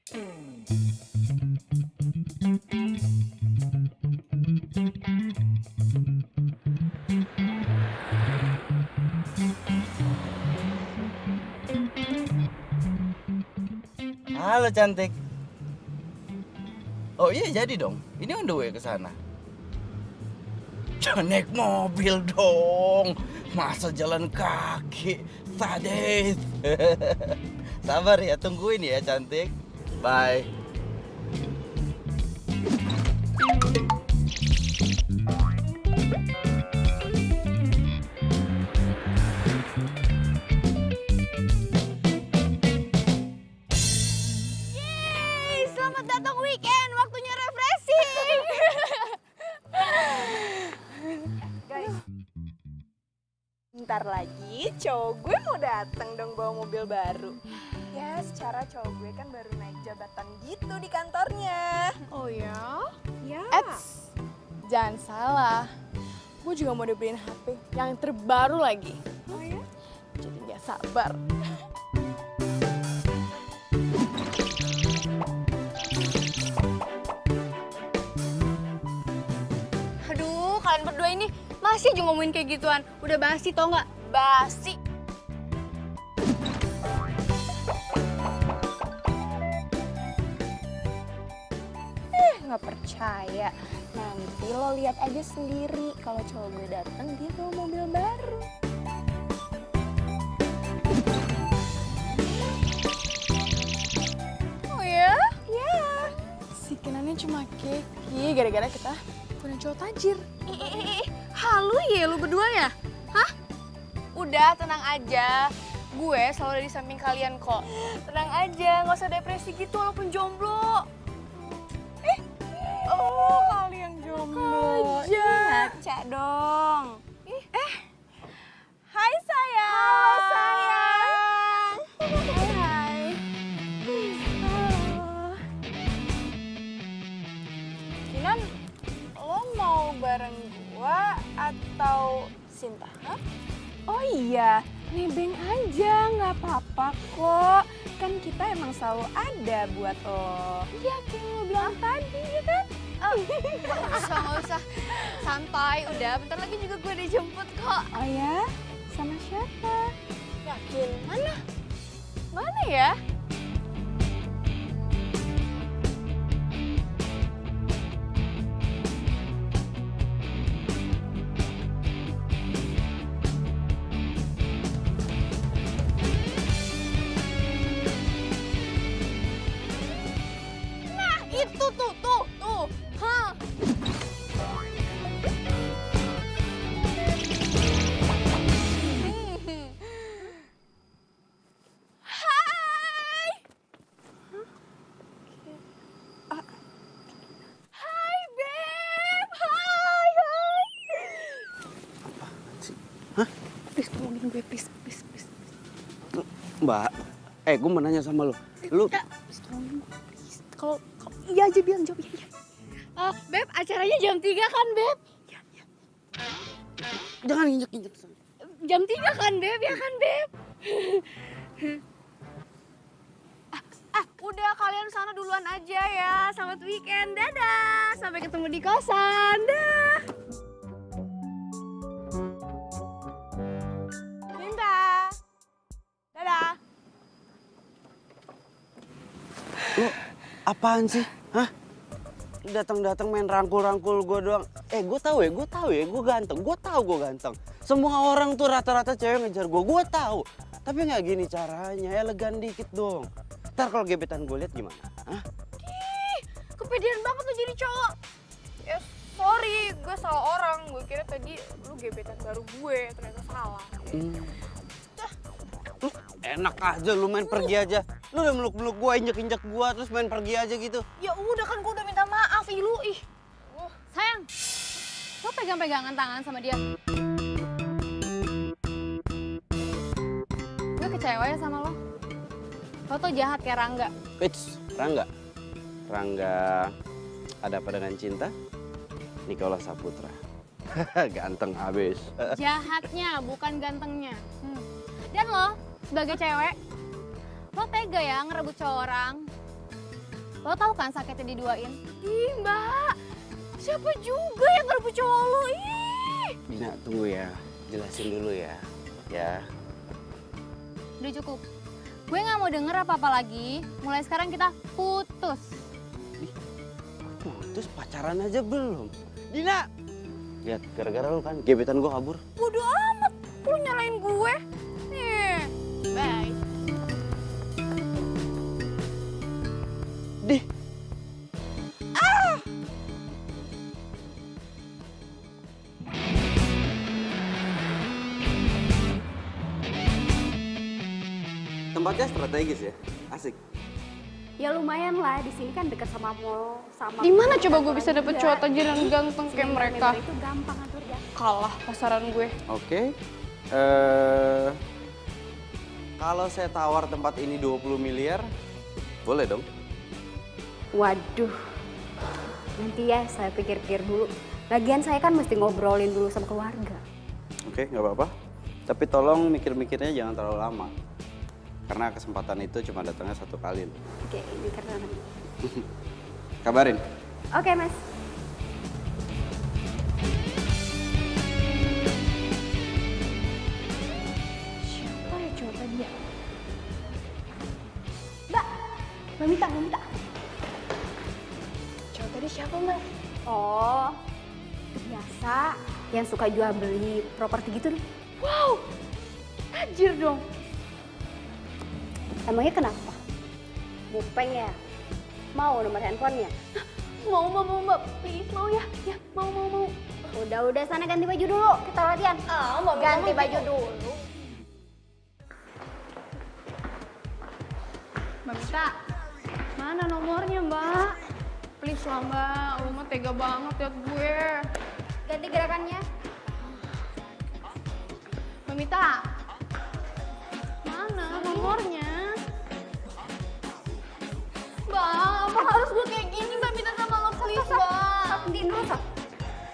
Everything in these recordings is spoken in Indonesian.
Halo cantik. Oh iya jadi dong. Ini on the way ke sana. Jangan naik mobil dong. Masa jalan kaki? Sadis. Sabar ya, tungguin ya cantik. Bye. Yeay, selamat datang weekend, waktunya refreshing. Guys, ntar lagi cowok gue mau datang dong bawa mobil baru. Ya, secara cowok gue kan baru naik jabatan gitu di kantornya. Oh ya? Ya. Eits, jangan salah. Gue juga mau dibeliin HP yang terbaru lagi. Oh ya? Jadi gak sabar. Aduh, kalian berdua ini masih aja ngomongin kayak gituan. Udah basi tau nggak? Basi. Nggak percaya. Nanti lo lihat aja sendiri kalau cowok gue datang dia bawa mobil baru. Oh ya? Ya. Si Kenannya cuma keki gara-gara kita punya cowok tajir. Halu ya lu berdua ya? Hah? Udah, tenang aja. Gue selalu ada di samping kalian kok. Tenang aja, nggak usah depresi gitu walaupun jomblo. Oh, kali yang jomblo. Ngaca dong. Hai sayang. Halo sayang. Hai. Kinan, lo mau bareng gua atau Sinta? Hah? Oh iya, nebeng aja, nggak apa-apa kok. Kan kita emang selalu ada buat lo. Iya, kayak lo bilang tadi, ya kan? Nggak usah. Santai, udah. Bentar lagi juga gue dijemput kok. Oh ya? Sama siapa? Yakin? Mana? Mana ya? Itu tuh. Hah? Hai. Hai, Beb. Hai. Please, tolongin gue, please. Mbak, gue mau nanya sama lu. Please, tolongin gue, please. Kalau iya aja bilang jawab iya. Beb, acaranya jam 3 kan, Beb? Jangan injek-injek. Jam 3 kan, Beb? Ya kan, Beb? Udah kalian sana duluan aja ya. Selamat weekend. Dadah. Sampai ketemu di kosan. Dah. Sinta. Dadah. Lu apaan sih? Hah? Datang-datang main rangkul-rangkul gue doang. Gue tahu ya, gue ganteng. Gue tahu gue ganteng. Semua orang tuh rata-rata cewek ngejar gue tahu. Tapi nggak gini caranya, elegan dikit dong. Ntar kalau gebetan gue lihat gimana? Hah? Kepedean banget lu jadi cowok. Ya sorry, gue salah orang. Gue kira tadi lu gebetan baru gue, ternyata salah. Lu enak aja lu main pergi aja. Lu udah meluk-meluk gue, injek-injek gue, terus main pergi aja gitu. Ya udah kan gue udah minta maaf, lu ih. Sayang, lo pegang-pegangan tangan sama dia. Gue kecewa ya sama lo. Lo tuh jahat kayak Rangga. Eits, Rangga. Rangga ada apa dengan cinta? Nicholas Saputra. Ganteng abis. Jahatnya, bukan gantengnya. Dan lo, sebagai cewek, lo tega ya ngerebut cowok orang. Lo tahu kan sakitnya diduain? Ih mbak, siapa juga yang ngerebut cowok lo? Ih. Dina, tunggu ya. Jelasin dulu ya. Ya. Udah cukup. Gue nggak mau denger apa-apa lagi. Mulai sekarang kita putus. Putus pacaran aja belum. Dina! Lihat, gara-gara lu kan gebetan gue kabur. Bodoh amat, lu nyalain gue. Nih, bye. Dih! Tempatnya strategis ya, asik. Ya lumayan lah, di sini kan dekat sama mall, sama. Di mana coba gue bisa dapet cowok tajir yang ganteng kayak mereka? Itu gampang atur ya. Kalah pasaran gue. Oke. Kalau saya tawar tempat ini 20 miliar, boleh dong? Waduh, nanti ya saya pikir-pikir dulu. Lagian saya kan mesti ngobrolin dulu sama keluarga. Oke, nggak apa-apa. Tapi tolong mikir-mikirnya jangan terlalu lama. Karena kesempatan itu cuma datangnya satu kali. Oke, ini karena. Kabarin. Oke mas. Siapa ya cowok tadi ya? Mbak Mita. Cowok tadi siapa mas? Oh, biasa yang suka jual beli properti gitu nih. Wow, tajir dong. Emangnya kenapa? Bupeng ya? Mau nomor handphonenya? Mau mbak, please mau ya? Ya, mau. Udah sana ganti baju dulu, kita latihan. Ganti baju dulu. Mbak Mita, mana nomornya mbak? Please lah mbak, lu mah tega banget liat gue. Ganti gerakannya. Mbak Mita, mana nomornya? Mbak, apa harus gue kayak gini Mbak Mita sama lo please mbak? Henti dulu, Sat.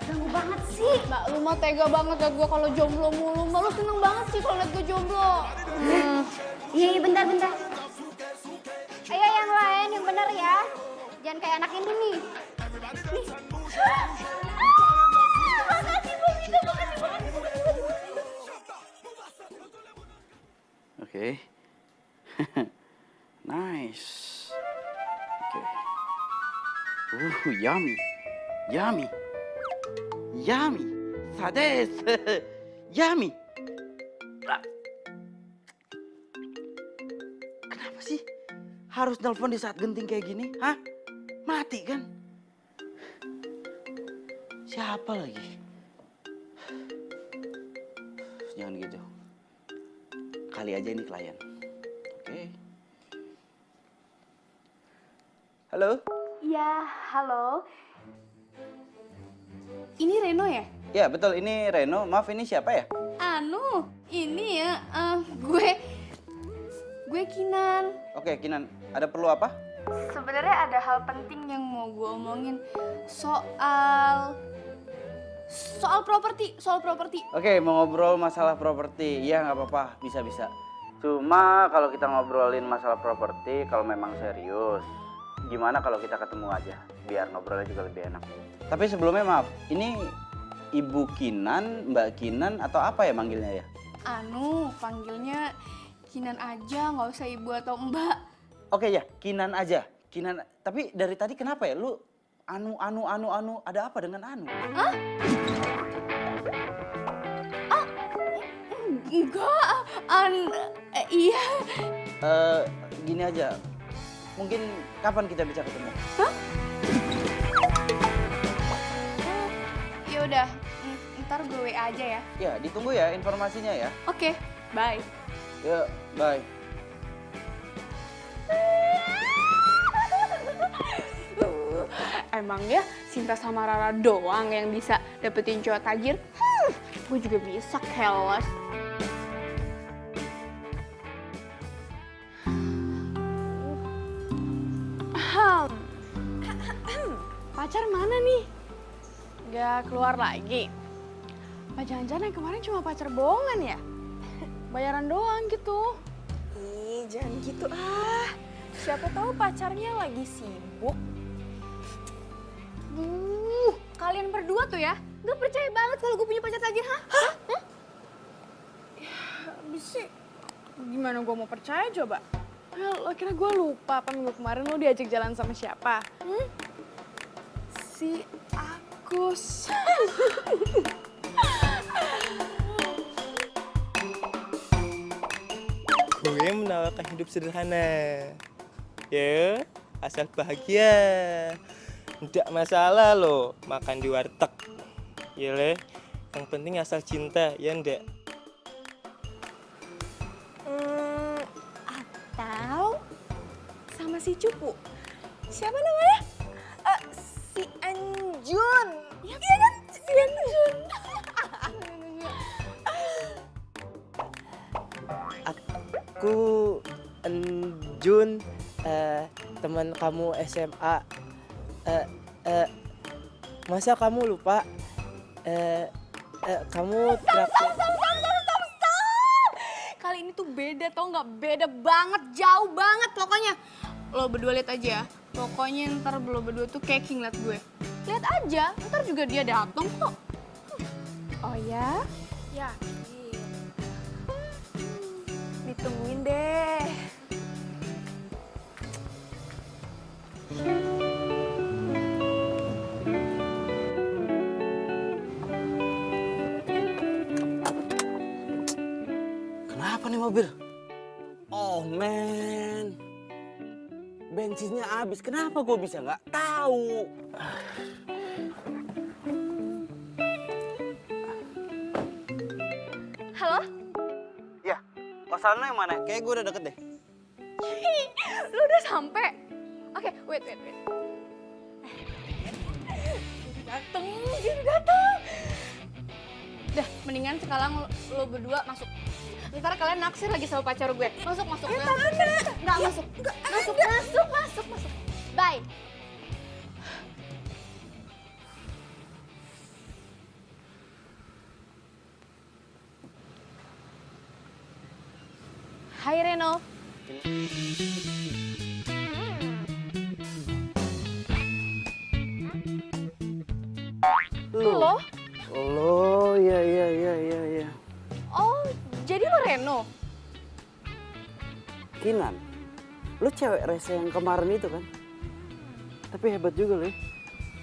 Ganggu banget sih. Mbak, lu mah tega banget liat gue kalau jomblo mulu. Mbak, lu seneng banget sih kalau liat gue jomblo. Iya, bentar. Ayo yang lain, yang bener ya. Jangan kayak anak ini nih. Nih. Oke. Nice. Oke. Yummy. Sades. Yummy. Kenapa sih harus nelpon di saat genting kayak gini? Hah? Mati kan? Siapa lagi? Jangan gitu. Kali aja ini klien. Oke. Halo? Iya, halo. Ini Reno ya? Ya betul, ini Reno. Maaf, ini siapa ya? Anu, ini ya, gue Kinan. Oke, Kinan. Ada perlu apa? Sebenarnya ada hal penting yang mau gue omongin soal properti. Oke, mau ngobrol masalah properti. Iya, nggak apa-apa. Bisa. Cuma kalau kita ngobrolin masalah properti, kalau memang serius, gimana kalau kita ketemu aja? Biar ngobrolnya juga lebih enak. Tapi sebelumnya maaf, ini Ibu Kinan, Mbak Kinan, atau apa ya manggilnya ya? Anu, panggilnya Kinan aja, nggak usah ibu atau mbak. Oke ya, Kinan aja. Kinan. Tapi dari tadi kenapa ya? Lu anu, ada apa dengan anu? Enggak, iya. Gini aja. Mungkin kapan kita bisa ketemu? Ya udah, ntar gue WA aja ya. Ya, ditunggu ya informasinya ya. Oke, bye. Yuk, bye. Emang ya Sinta sama Rara doang yang bisa dapetin cowok tajir? Gue juga bisa, keles. Pacar mana nih? Gak keluar lagi. Apa jangan-jangan yang kemarin cuma pacar bohongan ya? Bayaran doang gitu. Ih, jangan gitu ah. siapa tahu pacarnya lagi sibuk. Kalian berdua tuh ya, gak percaya banget kalau gue punya pacar tajir, hah? Habis sih, gimana gue mau percaya coba? Lo kira gue lupa apa minggu kemarin lo diajak jalan sama siapa? Si Agus. Gue menawarkan hidup sederhana. Ya, asal bahagia. Nggak masalah lo makan di warteg. Ya le, yang penting asal cinta, ya ndak? Atau sama si Cupu. Siapa namanya? Si Anjun. Iya kan? Si Anjun. Aku Jun, teman kamu SMA. Masa kamu lupa? Kamu traktir. Kali ini tuh beda tau nggak? Beda banget, jauh banget pokoknya. Lo berdua lihat aja ya. Pokoknya ntar lo berdua tuh caking liat gue. Lihat aja, ntar juga dia datang kok. Oh ya? Yakin. Ditungguin deh. Kenapa nih mobil? Oh man, bensinnya habis. Kenapa gue bisa nggak tahu? Halo? Ya, kosan lo yang mana? Kayak gue udah deket deh. Lo udah sampai? Oke, wait. Dia udah dateng. Dah, mendingan sekarang lo berdua masuk. Ntar kalian naksir lagi sama pacar gue. Masuk. Nggak masuk. Masuk. Bye. Hai Reno. Lo? Lo, ya. Oh, jadi lo Reno? Kinan, lo cewek rese yang kemarin itu kan? Tapi hebat juga lo ya.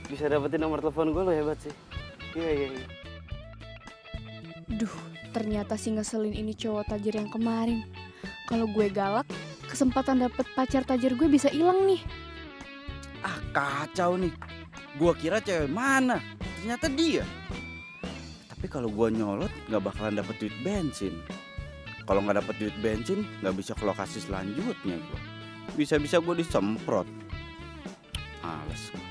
Bisa dapetin nomor telepon gue, lo hebat sih. Iya. Duh, ternyata si ngeselin ini cowok tajir yang kemarin. Kalau gue galak, kesempatan dapet pacar tajir gue bisa hilang nih. Ah, kacau nih. Gua kira cewek mana? Ternyata dia. Tapi kalau gua nyolot nggak bakalan dapet duit bensin. Kalau nggak dapet duit bensin nggak bisa ke lokasi selanjutnya gua. Bisa-bisa gua disemprot. Males gua.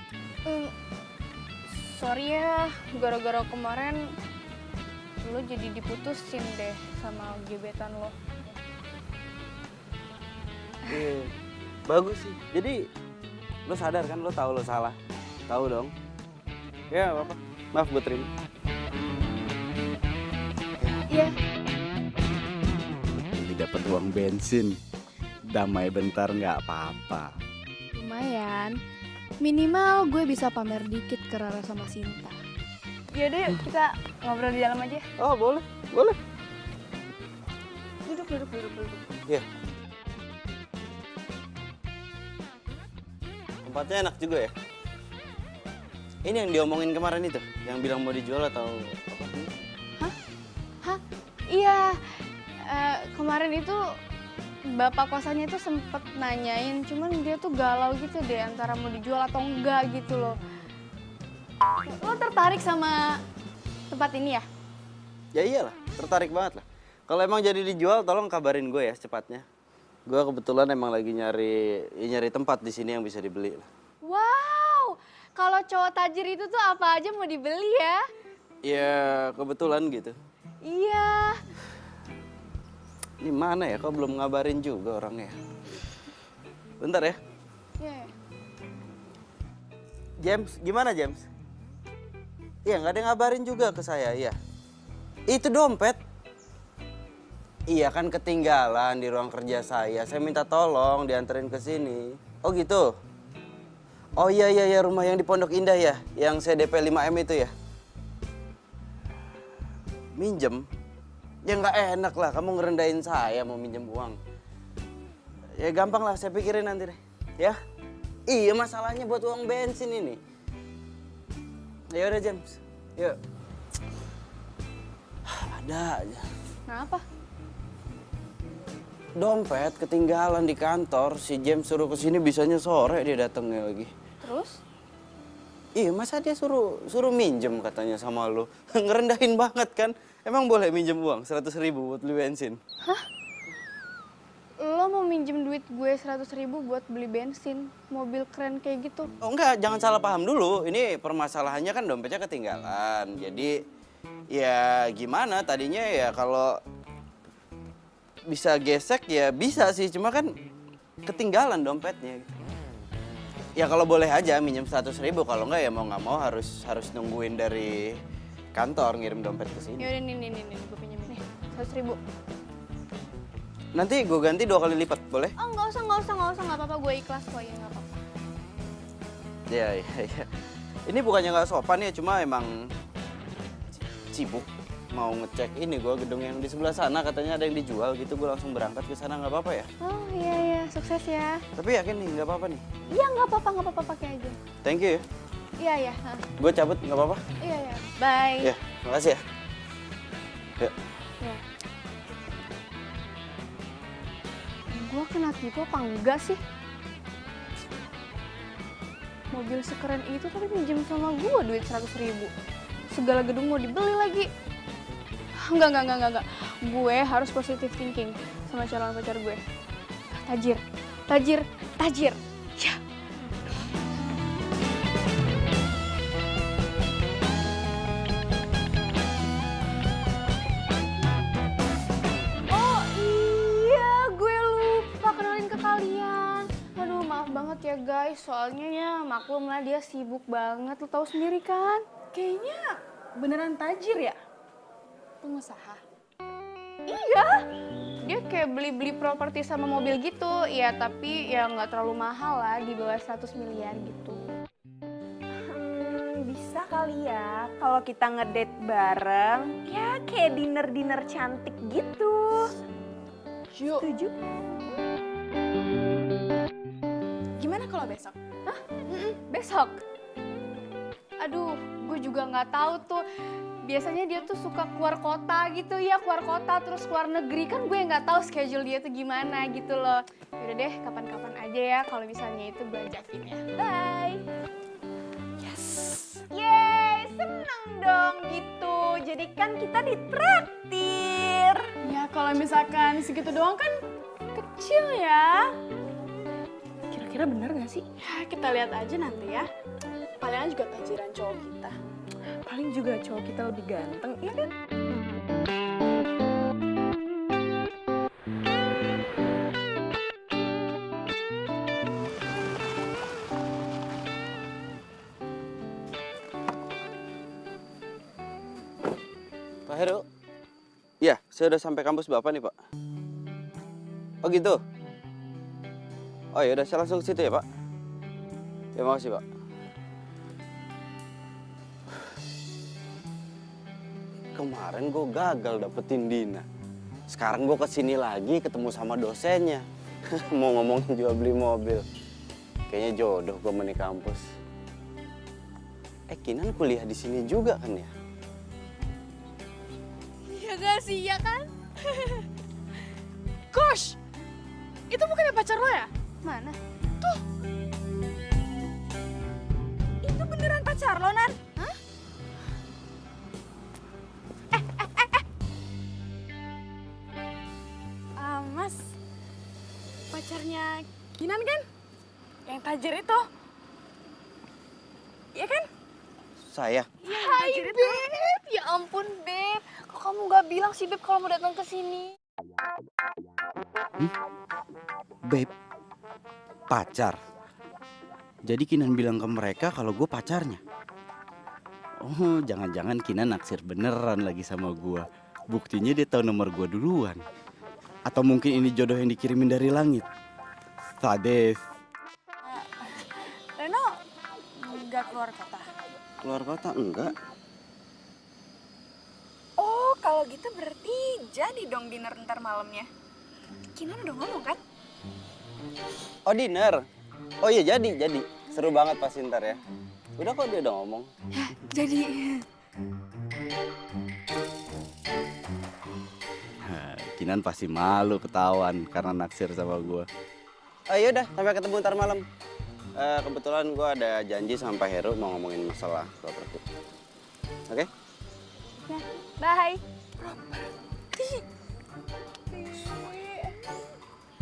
Sorry ya, gara-gara kemarin lo jadi diputusin deh sama gebetan lo. Iya. Bagus sih. Jadi lo sadar kan, lo tahu lo salah. Tahu dong. Ya, apa? Maaf gue terima. Iya. Jadi dapat uang bensin. Damai bentar nggak apa-apa. Lumayan, minimal gue bisa pamer dikit ke Rara sama Sinta. Yaudah yuk kita ngobrol di dalam aja. Oh, boleh. Duduk. Iya. Tempatnya enak juga ya. Ini yang diomongin kemarin itu, yang bilang mau dijual atau apa? Iya, kemarin itu bapak kosannya itu sempet nanyain, cuman dia tuh galau gitu deh antara mau dijual atau enggak gitu loh. Lo tertarik sama tempat ini ya? Ya iyalah, tertarik banget lah. Kalau emang jadi dijual, tolong kabarin gue ya secepatnya. Gue kebetulan emang lagi nyari tempat di sini yang bisa dibeli lah. Wow, kalau cowok tajir itu tuh apa aja mau dibeli ya? Ya kebetulan gitu. Iya. Ini mana ya, kok belum ngabarin juga orangnya? Bentar ya. Iya. James, gimana James? Iya, nggak ada yang ngabarin juga ke saya, iya. Itu dompet. Iya kan ketinggalan di ruang kerja saya. Saya minta tolong dianterin ke sini. Oh gitu. Oh iya rumah yang di Pondok Indah ya, yang CDP 5M itu ya. Minjem? Ya nggak enak lah, kamu ngerendahin saya mau minjem uang. Ya gampang lah, saya pikirin nanti deh. Ya? Iya masalahnya buat uang bensin ini. Ya udah James, yuk. Ada aja. Kenapa? Dompet ketinggalan di kantor, si James suruh kesini bisanya sore dia datangnya lagi. Terus? Iya masa dia suruh minjem katanya sama lu. Ngerendahin banget kan. Emang boleh minjem uang 100.000 buat beli bensin? Lo mau minjem duit gue 100.000 buat beli bensin, mobil keren kayak gitu? Oh enggak, jangan salah paham dulu. Ini permasalahannya kan dompetnya ketinggalan. Jadi ya gimana tadinya ya kalau bisa gesek ya bisa sih. Cuma kan ketinggalan dompetnya. Ya kalau boleh aja minjem 100.000. Kalau enggak ya mau nggak mau harus nungguin dari kantor ngirim dompet ke sini. Yaudah nih, gue pinjemin nih 100.000. Nanti gue ganti 2 kali lipat, boleh? Oh nggak usah, nggak apa-apa, gue ikhlas kok ya nggak apa-apa. Iya. Ini bukannya nggak sopan ya, cuma emang sibuk mau ngecek ini gue gedung yang di sebelah sana katanya ada yang dijual gitu, gue langsung berangkat ke sana. Nggak apa-apa ya? Oh iya, sukses ya. Tapi yakin nih nggak apa-apa nih? Iya nggak apa-apa, pakai aja. Thank you ya. Iya. Gue cabut nggak apa-apa? Iya. Bye. Ya, makasih ya. Yuk. Ya. Gue kena tipu apa enggak sih? Mobil sekeren itu tapi minjem sama gue duit 100.000. Segala gedung mau dibeli lagi. Enggak. Gue harus positive thinking sama calon pacar gue. Tajir. Ya. Oh iya, gue lupa kenalin ke kalian. Aduh, maaf banget ya guys, soalnya ya maklum lah dia sibuk banget, lo tahu sendiri kan? Kayaknya beneran tajir ya? Pengusaha. Iya, dia kayak beli-beli properti sama mobil gitu. Ya tapi ya nggak terlalu mahal lah, di bawah 100 miliar gitu. Bisa kali ya kalau kita ngedate bareng. Ya kayak dinner cantik gitu. Setuju? Gimana kalau besok? Besok? Aduh, gue juga nggak tahu tuh. Biasanya dia tuh suka keluar kota gitu ya, keluar kota terus keluar negeri. Kan gue nggak tahu schedule dia tuh gimana gitu loh. Yaudah deh, kapan-kapan aja ya kalau misalnya itu gue ajakin ya. Bye! Yeay, seneng dong gitu. Jadi kan kita ditraktir. Ya kalau misalkan segitu doang kan kecil ya. Kira-kira bener gak sih? Ya kita lihat aja nanti ya. Palingan juga tajiran cowok kita. Paling juga cowok kita lebih ganteng, iya kan? Pak Heru? Iya, saya udah sampai kampus Bapak nih, Pak. Oh gitu? Oh ya udah, saya langsung ke situ ya, Pak. Ya makasih, Pak. Kemarin gue gagal dapetin Dina. Sekarang gue kesini lagi ketemu sama dosennya. Mau ngomongin jual beli mobil. Kayaknya jodoh gue di kampus. Kinan kuliah di sini juga kan ya? Iya gak sih, ya kan? Gosh, itu bukannya pacar lo ya? Mana? Itu beneran pacar lo, Nan? Hah? Mas, pacarnya Kinan kan? Yang tajir itu. Iya kan? Saya? Hai Beb, ya ampun Beb. Kok kamu gak bilang sih Beb kalau mau datang ke sini? Babe, pacar? Jadi Kinan bilang ke mereka kalau gue pacarnya? Oh, jangan-jangan Kinan naksir beneran lagi sama gue. Buktinya dia tahu nomor gue duluan. Atau mungkin ini jodoh yang dikirimin dari langit? Sadis. Reno nggak keluar kota. Keluar kota enggak? Oh, kalau gitu berarti jadi dong dinner ntar malamnya. Kinan udah ngomong kan? Oh, dinner. Oh iya, jadi. Seru banget pasti ntar ya. Udah kok, dia udah ngomong. Jadi. Kinan pasti malu ketahuan karena naksir sama gue. Oh iya udah, sampai ketemu ntar malam. Kebetulan gue ada janji sama Pak Heru mau ngomongin masalah properti. Oke? Bye.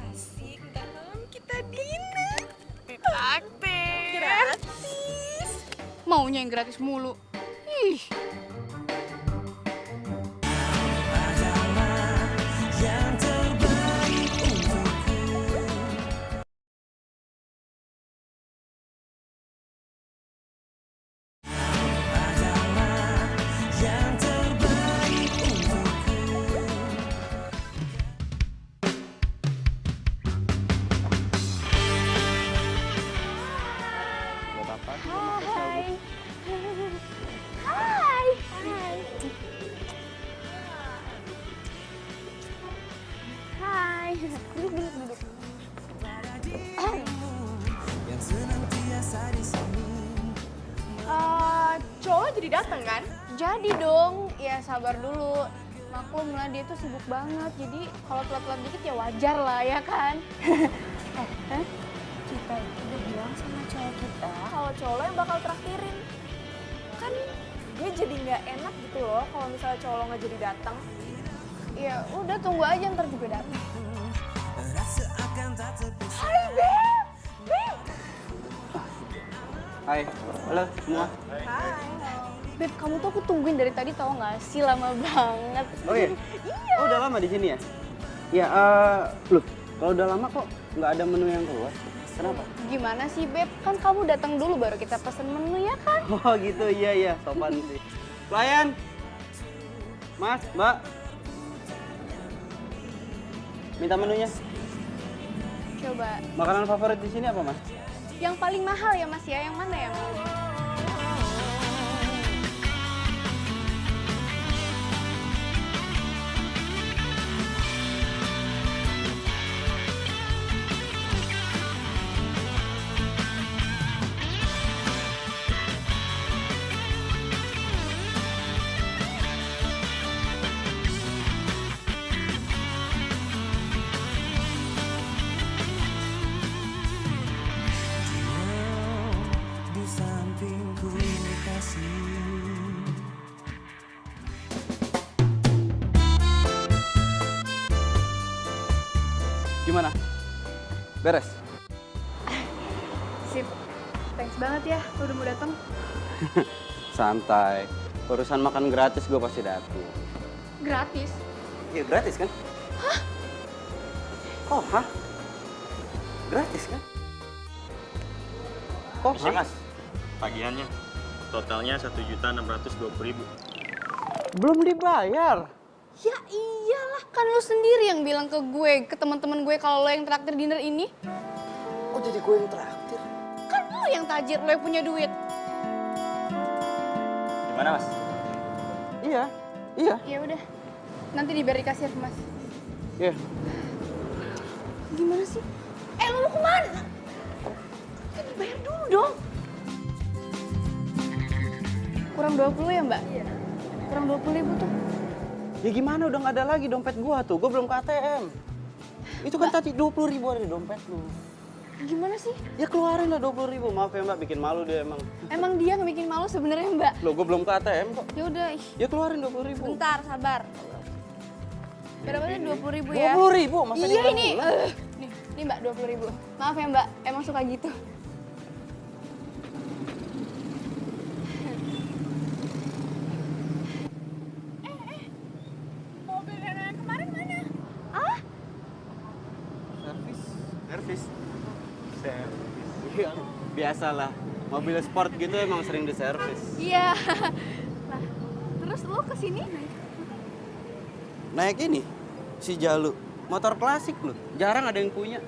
Asik, ntar malam kita dinner. Ditraktir. Gratis. Maunya yang gratis mulu. Ih. Buat apa? Hai. Duduk. Cowok jadi datang kan? Jadi dong, ya sabar dulu. Maklum lah dia tuh sibuk banget, jadi kalau telat-telat dikit ya wajar lah ya kan. Kita itu udah bilang sama cowok kita kalau cowok lo yang bakal traktirin. Kan gue jadi nggak enak gitu loh kalau misalnya cowok lo nggak jadi datang. Ya udah tunggu aja ntar juga datang. Hai Beb! Beb! Hai, halo semua. Beb, kamu tuh aku tungguin dari tadi tau gak sih, lama banget. Oh iya? Oh udah lama di sini ya? Ya, loh, kalau udah lama kok nggak ada menu yang keluar? Kenapa? Gimana sih Beb, kan kamu datang dulu baru kita pesen menu ya kan? Oh gitu, iya, sopan sih. Pelayan, Mas, Mbak, minta menunya. Coba, Makanan favorit di sini apa, Mas? yang paling mahal ya Mas ya, yang mana ya Mas? Gimana? Beres? Sip, thanks banget ya lu udah mau datang. Santai. Urusan makan gratis gue pasti datang. Gratis? Iya gratis kan? Hah? Oh, hah? Gratis kan? Oh, Sih, hah? Mas. Tagihannya totalnya 1.620.000. Belum dibayar. Ya iyalah, kan lu sendiri yang bilang ke gue, ke teman-teman gue kalau lo yang traktir dinner ini. Oh, jadi gue yang traktir? Kan lo yang tajir, lo yang punya duit. Gimana, Mas? Iya. Ya udah, nanti dibayar di kasir Mas. Iya. Gimana sih? Lo mau kemana? Ya dibayar dulu dong. Kurang 20 ya Mbak? Iya. Kurang 20.000 tuh. Ya gimana, udah nggak ada lagi dompet gua tuh. Gua belum ke ATM. Itu kan tadi 20.000 ada di dompet lu. Gimana sih? Ya keluarin lah 20.000. Maaf ya Mbak, bikin malu dia emang. Emang dia ngebikin malu sebenarnya Mbak? Loh, gua belum ke ATM kok. Ya udah, Ya keluarin 20.000. bentar, sabar. Berapa nih 20.000 ya? 20.000? Masa Iya dia ini. bulan? Nih Mbak 20.000. Maaf ya Mbak, emang suka gitu. Mobil yang kemarin mana? Servis. Iya, biasalah. Mobil sport gitu emang sering diservis. Iya. Nah, terus lo kesini naik? Naik ini, si Jalu. Motor klasik loh, jarang ada yang punya.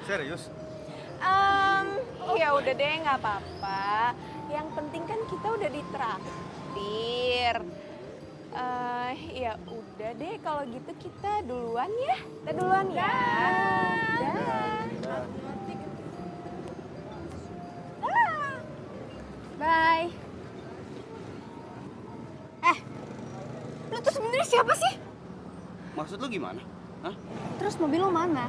Serius? Ya udah deh, nggak apa-apa. Yang penting kan kita udah ditraktir. Ya udah deh, kalau gitu kita duluan ya. Kita duluan ya. Dah. Bye. Lu tuh sebenarnya siapa sih? Maksud lu gimana? Hah? Terus mobil lo mana?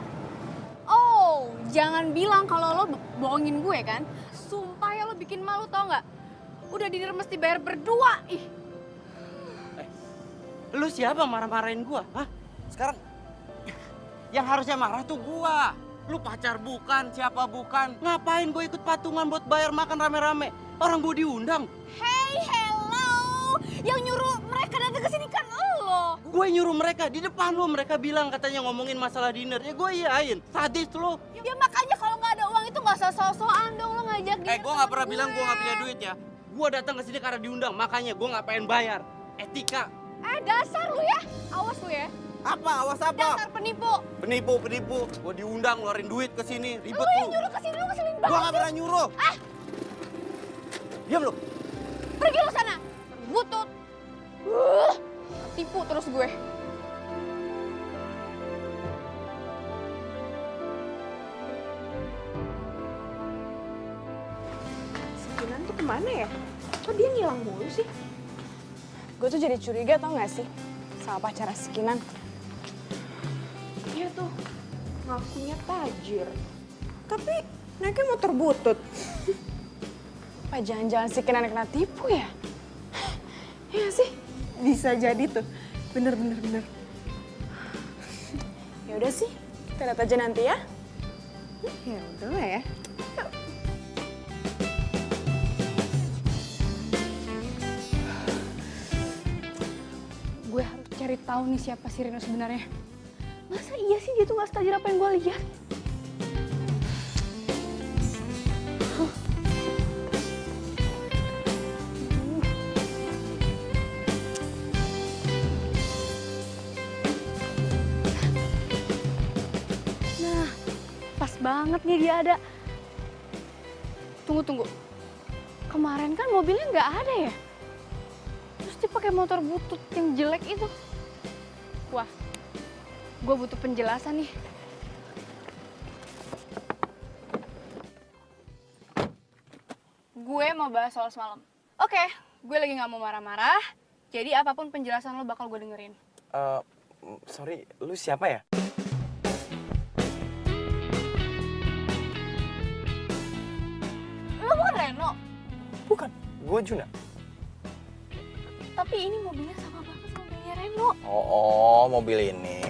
Oh, jangan bilang kalau lo bohongin gue kan? Sumpah ya lo bikin malu tau nggak? Udah dinner mesti bayar berdua. Ih, Lu siapa marah-marahin gua? Hah? Sekarang yang harusnya marah tuh gua. Lu pacar bukan, siapa bukan. Ngapain gua ikut patungan buat bayar makan rame-rame? Orang gua diundang. hey, hello. Yang nyuruh mereka datang ke sini kan lo. Gue nyuruh mereka di depan lu, mereka bilang katanya ngomongin masalah dinner. Ya gue iyain. Sadis lu. Ya makanya kalau nggak ada uang itu nggak usah so-soan dong lo ngajak dia. Gue nggak pernah bilang gue nggak punya duit ya. Gue datang ke sini karena diundang, makanya gue nggak pengen bayar. Etika. Dasar lu ya. Awas lu ya. Apa? Awas apa? Dasar penipu. Penipu. Gue diundang ngeluarin duit ke sini. Ribet Lu yang nyuruh ke sini lu ngeselin banget. Gue nggak pernah nyuruh. Diam lu. Pergi lu sana. Butut. Tipu terus gue. Si Kinan tuh kemana ya? Kok dia ngilang mulu sih? Gue tuh jadi curiga tau gak sih sama pacarnya si Kinan. Dia tuh ngakunya tajir, tapi naiknya motor butut. Apa jangan-jangan si Kinan kena tipu ya? Iya sih, bisa jadi tuh. Bener. Ya udah sih, kita lihat aja nanti ya. Ya udah lah ya. Gue harus cari tahu nih siapa si Reno sebenarnya. Masa iya sih dia tuh gak setajir apa yang gue lihat? Nah, pas banget nih dia ada. Tunggu. Kemarin kan mobilnya nggak ada ya? Terus dia pakai motor butut yang jelek itu. Wah, gue butuh penjelasan nih. Gue mau bahas soal semalam. Oke, gue lagi nggak mau marah-marah. Jadi apapun penjelasan lo bakal gue dengerin. Sorry, lu siapa ya? Lo bukan Reno, Bukan, gue Juna. tapi ini mobilnya sama banget sama mobilnya Reno. Oh, mobil ini.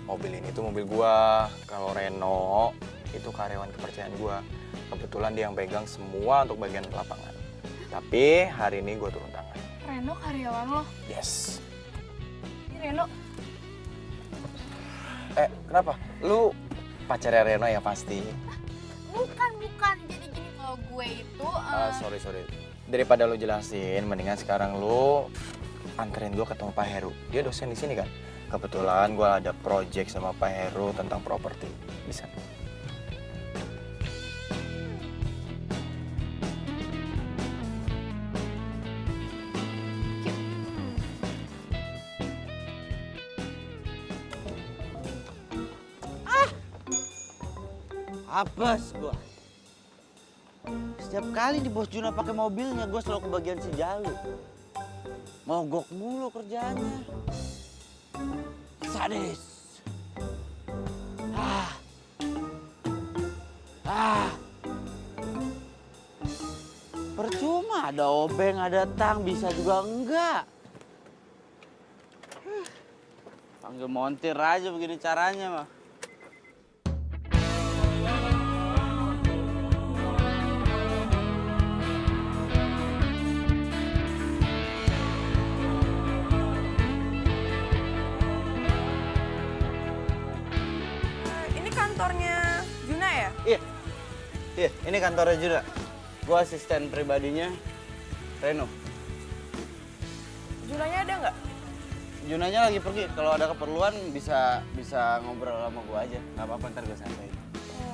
Mobil ini tuh mobil gua. Kalau Reno itu karyawan kepercayaan gua. Kebetulan dia yang pegang semua untuk bagian lapangan. Tapi hari ini gua turun tangan. Reno karyawan lo. Yes. Ini Reno. Kenapa? Lu pacarnya Reno ya pasti. Bukan. Jadi gini kalau gue itu... Sorry. Daripada lu jelasin, mendingan sekarang lu anterin gua ketemu Pak Heru. Dia dosen di sini kan. Kebetulan gua ada project sama Pak Heru tentang properti. Bisa? Apes gua. Setiap kali di Bos Juna pakai mobilnya, gua selalu kebagian si Jalu. Mogok mulu kerjaannya. Sadis. Percuma ada obeng, ada tang, bisa juga enggak. Panggil montir aja begini caranya mah. Ini kantornya Juna ya? Iya, ini kantornya juga. Gua asisten pribadinya Reno. Junanya ada nggak? Junanya lagi pergi. Kalau ada keperluan bisa ngobrol sama gua aja. Nggak apa-apa, ntar gua sampein.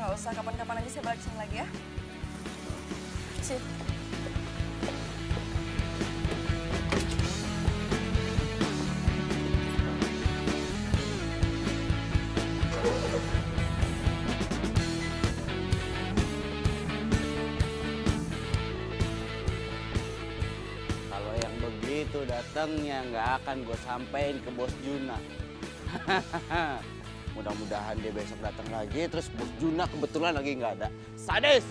Nggak usah, kapan-kapan aja saya balik sini lagi ya. Sih. Kalau yang begitu datangnya nggak akan gue sampein ke bos Juna. Mudah-mudahan dia besok datang lagi, terus bos Juna kebetulan lagi nggak ada. Sadis!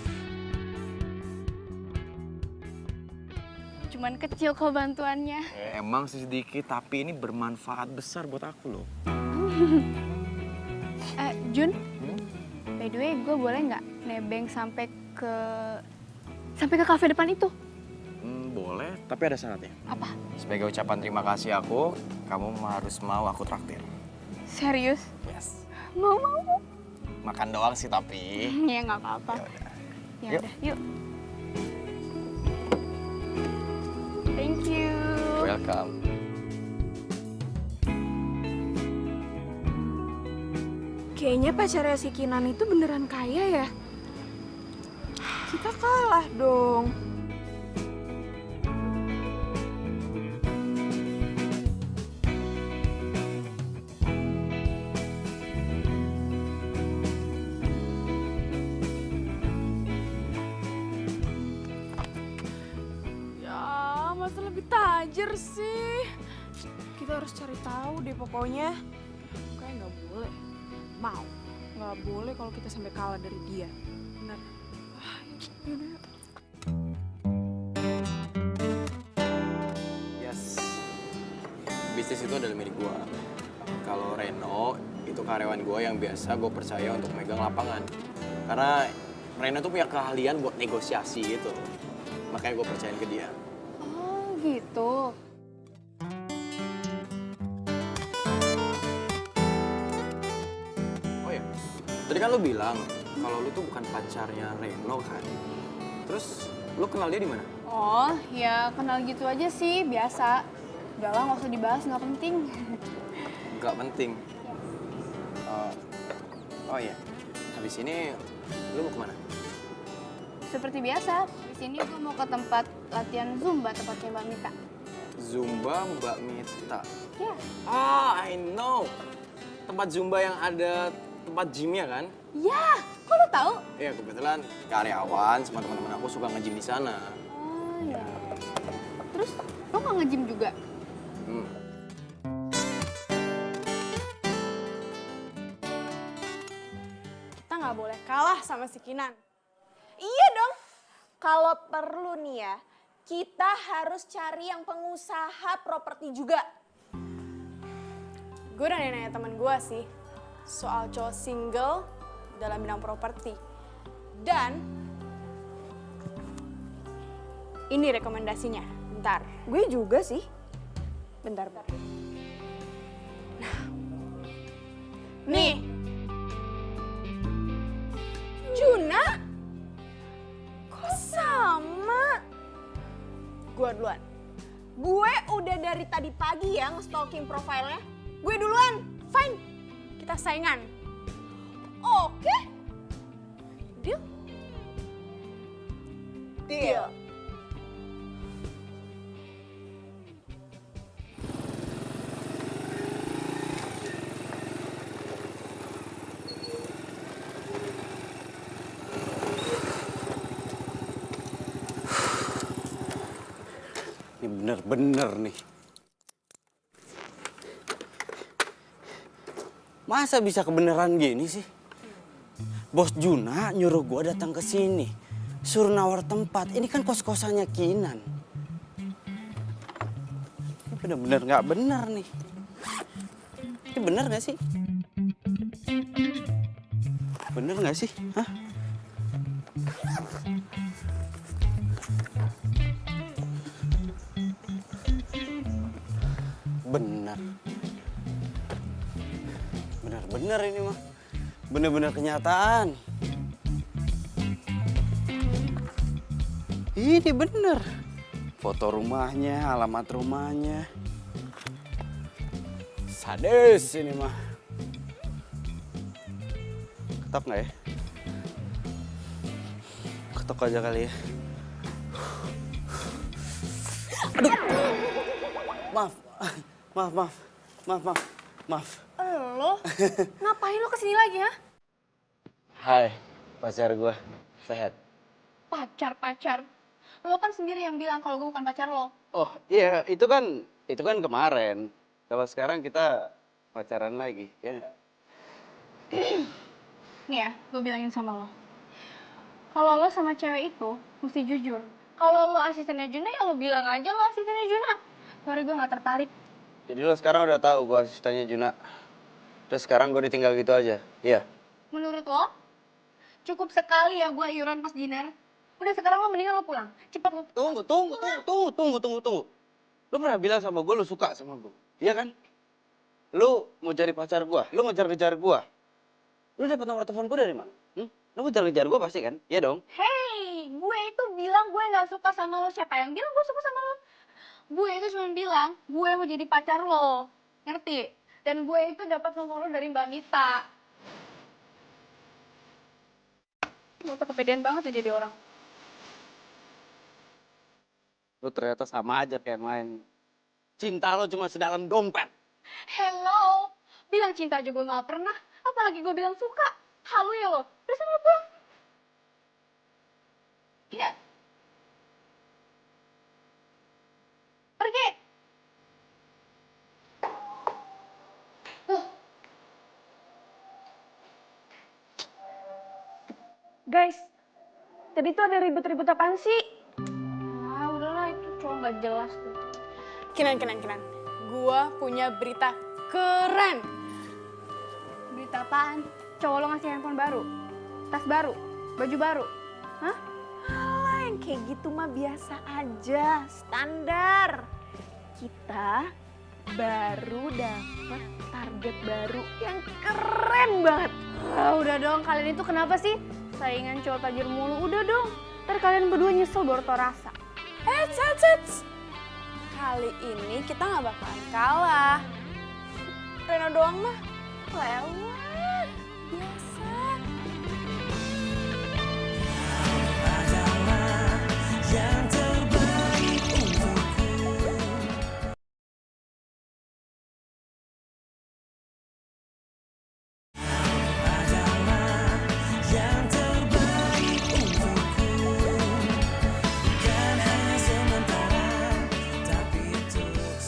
Cuman kecil kok bantuannya. Emang sih sedikit, tapi ini bermanfaat besar buat aku loh. Jun, by the way, gue boleh nggak nebeng sampai ke kafe depan itu? Boleh, tapi ada syaratnya. Apa? Sebagai ucapan terima kasih aku, kamu harus mau aku traktir. Serius? Yes. Mau. Makan doang sih tapi. Ya nggak apa-apa. Yuk. Ya udah, yuk. Thank you. Welcome. Kayaknya pacarnya si Kinan itu beneran kaya ya. Kita kalah dong. Ya, masa lebih tajir sih. Kita harus cari tahu deh pokoknya. Kayak nggak boleh. Mau. Nggak boleh kalau kita sampai kalah dari dia. Benar. Yaudah yuk. Yes. Bisnis itu adalah milik gua. Kalau Reno itu karyawan gua yang biasa gue percaya untuk megang lapangan. Karena Reno tuh punya keahlian buat negosiasi gitu. Makanya gue percayain ke dia. Oh gitu. Oh ya, tadi kan lu bilang kalau lu tuh bukan pacarnya Reno kan? Terus lu kenal dia di mana? Oh, ya kenal gitu aja sih, biasa. Udah lah, nggak usah dibahas, nggak penting. Gak penting. Oh iya, habis ini lu mau kemana? Seperti biasa, di sini gue mau ke tempat latihan Zumba tempatnya Mbak Mita. Zumba Mbak Mita. Ya. I know. Tempat Zumba yang ada tempat gymnya kan? Ya, kok lo tahu? Iya, kebetulan karyawan sama teman-teman aku suka nge-gym di sana. Oh ya. Terus lo nggak nge-gym juga? Kita nggak boleh kalah sama si Kinan. Iya dong. Kalau perlu nih ya, kita harus cari yang pengusaha properti juga. Gue udah nanya teman gue sih soal cowok single dalam bidang properti. Dan ini rekomendasinya. Bentar. Gue juga sih. Bentar. Nah. Nih. Juna. Kok sama? Gue duluan. Gue udah dari tadi pagi ya nge-stalking profilnya. Gue duluan. Fine. Kita saingan. Oke. Deal? Deal. Ini bener-bener nih. Masa bisa kebenaran gini sih? Bos Juna nyuruh gua datang ke sini, suruh nawar tempat. Ini kan kos-kosannya Kinan. Ini bener-bener nggak bener nih. Ini bener nggak sih? Bener nggak sih? Hah? Bener. Bener-bener ini mah. Bener-bener kenyataan. Ini bener. Foto rumahnya, alamat rumahnya. Sadis ini mah. Ketok nggak ya? Ketok aja kali ya. Aduh. Maaf. Maaf, maaf. Maaf, maaf. Maaf. Lo? Ngapain lo kesini lagi, ha? Hai, pacar gue. Sehat. Pacar. Lo kan sendiri yang bilang kalau gue bukan pacar lo. Oh iya, itu kan kemarin. Kalau sekarang kita pacaran lagi, ya nggak? Nih ya, gue bilangin sama lo. Kalau lo sama cewek itu, mesti jujur. Kalau lo asistennya Juna, ya lo bilang aja lo asistennya Juna. Sorry, gue gak tertarik. Jadi lo sekarang udah tahu gue asistennya Juna. Terus sekarang gue ditinggal gitu aja, iya? Menurut lo, cukup sekali ya gue iuran pas dinner. Udah sekarang lo mendingan lo pulang. Cepet lo. Tunggu. Lo pernah bilang sama gue lo suka sama gue, iya kan? Lo mau jadi pacar gue, lo ngejar-ngejar gue. Lo dapet nomor telepon gue dari mana? Lo ngejar-ngejar gue pasti kan? Iya dong? Hey, gue itu bilang gue gak suka sama lo. Siapa yang bilang gue suka sama lo? Gue itu cuma bilang gue mau jadi pacar lo. Ngerti? Dan gue itu dapat nomor lo dari Mbak Mita. Lo tuh kepedean banget ya jadi orang. Lo ternyata sama aja kayak main. Cinta lo cuma sedalam dompet. Hello, bilang cinta aja gue gak pernah. Apalagi gue bilang suka. Halu ya lo. Udah sama gue. Iya. Pergi. Guys, tadi tuh ada ribut-ribut apaan sih? Ah, udahlah itu cowok gak jelas tuh. Kinan. Gua punya berita keren. Berita apaan? Cowok lo ngasih handphone baru? Tas baru? Baju baru? Hah? Alah, yang kayak gitu mah biasa aja, standar. Kita baru dapat target baru yang keren banget. Ah, udah dong, kalian itu kenapa sih? Saingan cowok tajir mulu, udah dong. Ntar kalian berdua nyesel baru tau rasa. Eits. Kali ini kita nggak bakalan kalah. Reno doang mah lewat. Biasa.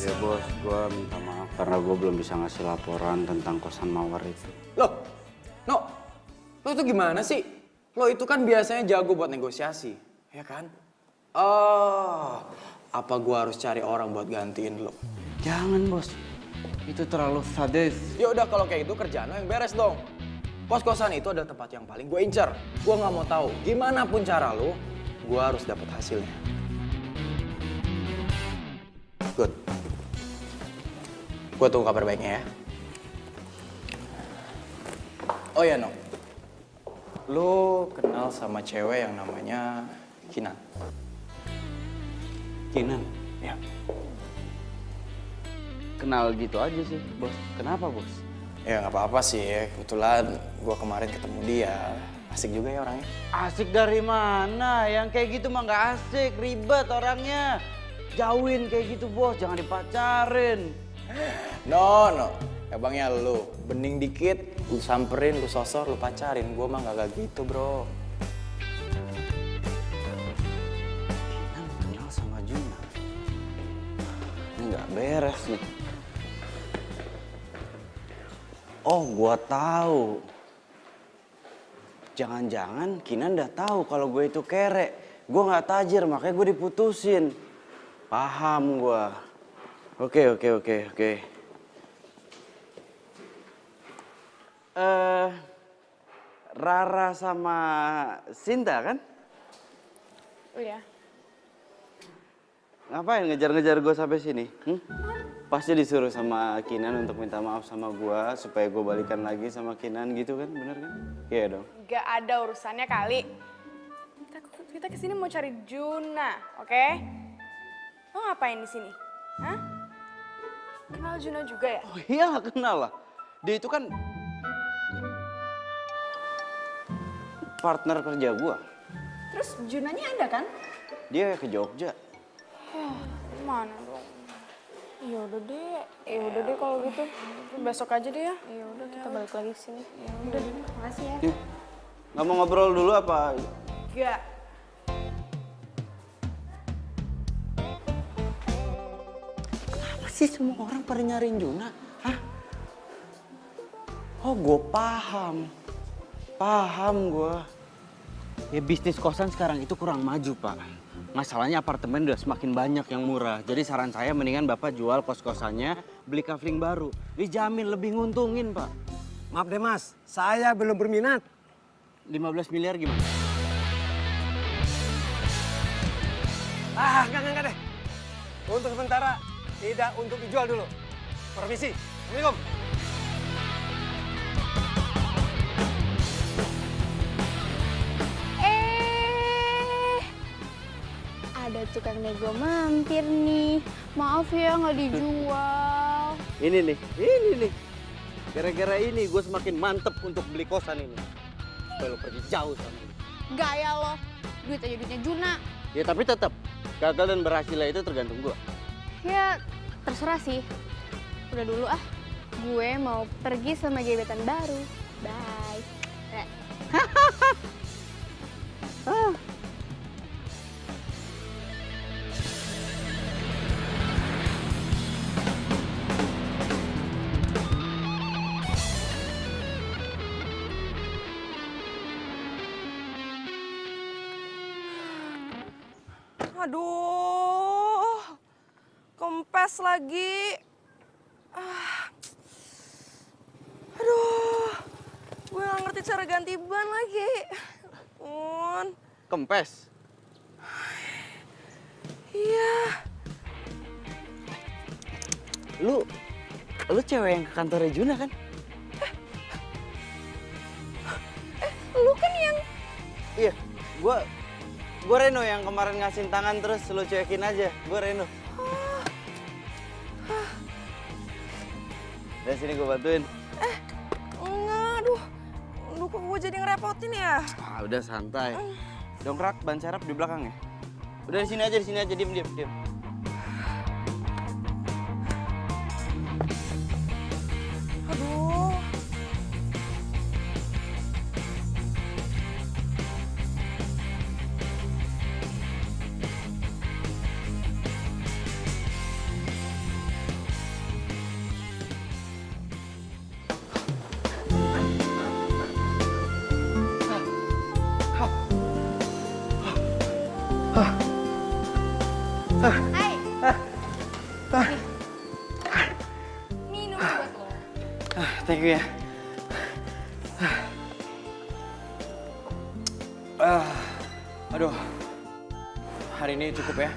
Ya bos, gue minta maaf karena gue belum bisa ngasih laporan tentang kosan mawar itu. Loh, lo itu gimana sih? Lo itu kan biasanya jago buat negosiasi, ya kan? Oh, apa gua harus cari orang buat gantiin lo? Jangan bos, itu terlalu sadis. Ya udah kalau kayak itu kerjaan lo yang beres dong. Kos-kosan itu adalah tempat yang paling gue incer. Gue nggak mau tahu gimana pun cara lo, gue harus dapat hasilnya. Good. Gue tunggu kabar baiknya ya. Oh ya, No. Lo kenal sama cewek yang namanya Kinan? Kinan, Ya. kenal gitu aja sih bos. Kenapa bos? Ya nggak apa-apa sih. Kebetulan gue kemarin ketemu dia. Asik juga ya orangnya. Asik dari mana? Yang kayak gitu mah nggak asik, ribet orangnya. Jauhin kayak gitu bos, jangan dipacarin. No. Abangnya lu, bening dikit, lu samperin, lu sosor, lu pacarin. Gue mah gak gitu, bro. Kinan kenal sama Juna. Ini nggak beres nih. Oh, gua tahu. Jangan-jangan Kinan udah tahu kalau gue itu kere. Gue nggak tajir, makanya gue diputusin. Paham gua. Oke. Rara sama Sinta kan? Oh ya. Ngapain ngejar-ngejar gue sampai sini? Pasti disuruh sama Kinan untuk minta maaf sama gue supaya gue balikan lagi sama Kinan gitu kan, bener kan? Iya dong. Gak ada urusannya kali. Kita kesini mau cari Juna, oke? Lo ngapain di sini? Hah? Kenal Kenal Juna juga ya? Oh iya kenal lah. Dia itu kan partner kerja gua. Terus Junanya ada kan? Dia ke Jogja. Mana dong? Ya udah deh kalau gitu. Besok aja deh ya. Ya udah kita balik lagi ke sini. Ya udah deh, makasih ya. Nggak mau ngobrol dulu apa? Gak. Apa sih semua orang pada nyariin Juna? Hah? Oh gue paham. Paham gue. Ya bisnis kosan sekarang itu kurang maju pak. Masalahnya apartemen udah semakin banyak yang murah. Jadi saran saya mendingan bapak jual kos-kosannya, beli kafling baru. Dijamin lebih nguntungin pak. Maaf deh mas, saya belum berminat. 15 miliar gimana? Enggak deh. Untuk sementara, tidak untuk dijual dulu. Permisi, Assalamualaikum. Ada tukang nego mampir nih. Maaf ya nggak dijual. Ini nih. Gara-gara ini gue semakin mantep untuk beli kosan ini. Supaya lo pergi jauh sama ini. Gaya lo. Duit aja duitnya Juna. Ya tapi tetap gagal dan berhasilnya itu tergantung gue. Ya terserah sih. Udah dulu ah. Gue mau pergi sama gebetan baru. Bye. Aduh, kempes lagi. Aduh, gue gak ngerti cara ganti ban lagi. Kempes. Iya. Lu cewek yang ke kantornya Juna kan? Lu kan yang... Iya, gue Reno yang kemarin ngasih tangan terus lu cuekin aja. Gue Reno. Dan sini gue bantuin. Enggak, aduh kok gue jadi ngerepotin ya? Ah, udah santai. Dongkrak ban serep di belakang ya. Udah di sini aja, diam. Aduh. Minum buat lo. Thank you ya. Aduh, hari ini cukup ya.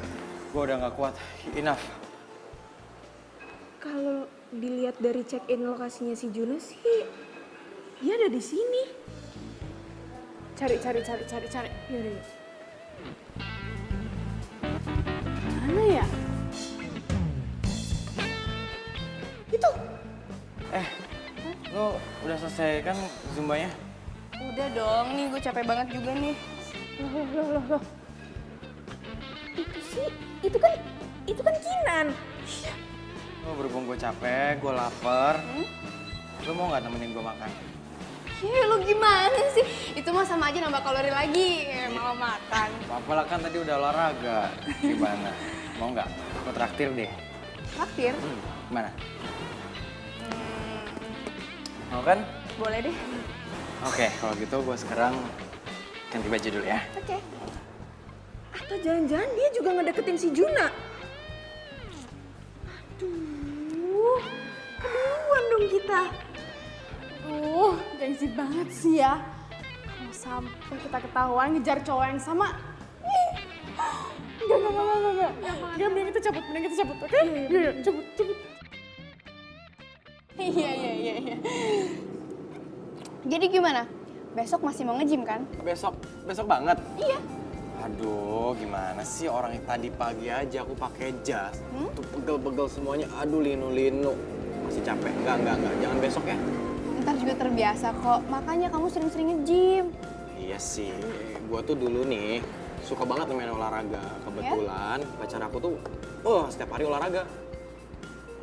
Gue udah gak kuat. Enough. Kalau dilihat dari check-in lokasinya si Juna sih, dia ada di sini. Cari. Yaudah, yuk. Mana ya? Itu. Lo udah selesai kan Zumbanya? Udah dong, nih gue capek banget juga nih. Loh. Itu kan Kinan. Lo berhubung gue capek, gue lapar. Lo mau gak nemenin gue makan? Ya lu gimana sih? Itu mah sama aja nambah kalori lagi. Mau makan. Apalah kan tadi udah olahraga. Gimana? Mau nggak? Aku traktir deh. Traktir? Gimana? Mau kan? Boleh deh. Oke, kalau gitu gue sekarang ganti baju dulu ya. Oke. Atau jangan-jangan dia juga ngedeketin si Juna? Aduh, keduluan dong kita. Gengsi banget sih ya. Kalau sampai kita ketahuan ngejar cowok yang sama. Enggak. Mending kita cabut, oke? Iya, cabut. Iya. Jadi gimana? Besok masih mau nge-gym kan? Besok banget? Iya. Aduh, gimana sih orang yang tadi pagi aja aku pakai jas, tuh pegel-pegel semuanya. Aduh, linu-linu. Masih capek. Enggak. Jangan besok ya. Ntar juga terbiasa kok, makanya kamu sering-sering nge-gym. Iya sih, gua tuh dulu nih suka banget main olahraga. Kebetulan pacar aku tuh, setiap hari olahraga.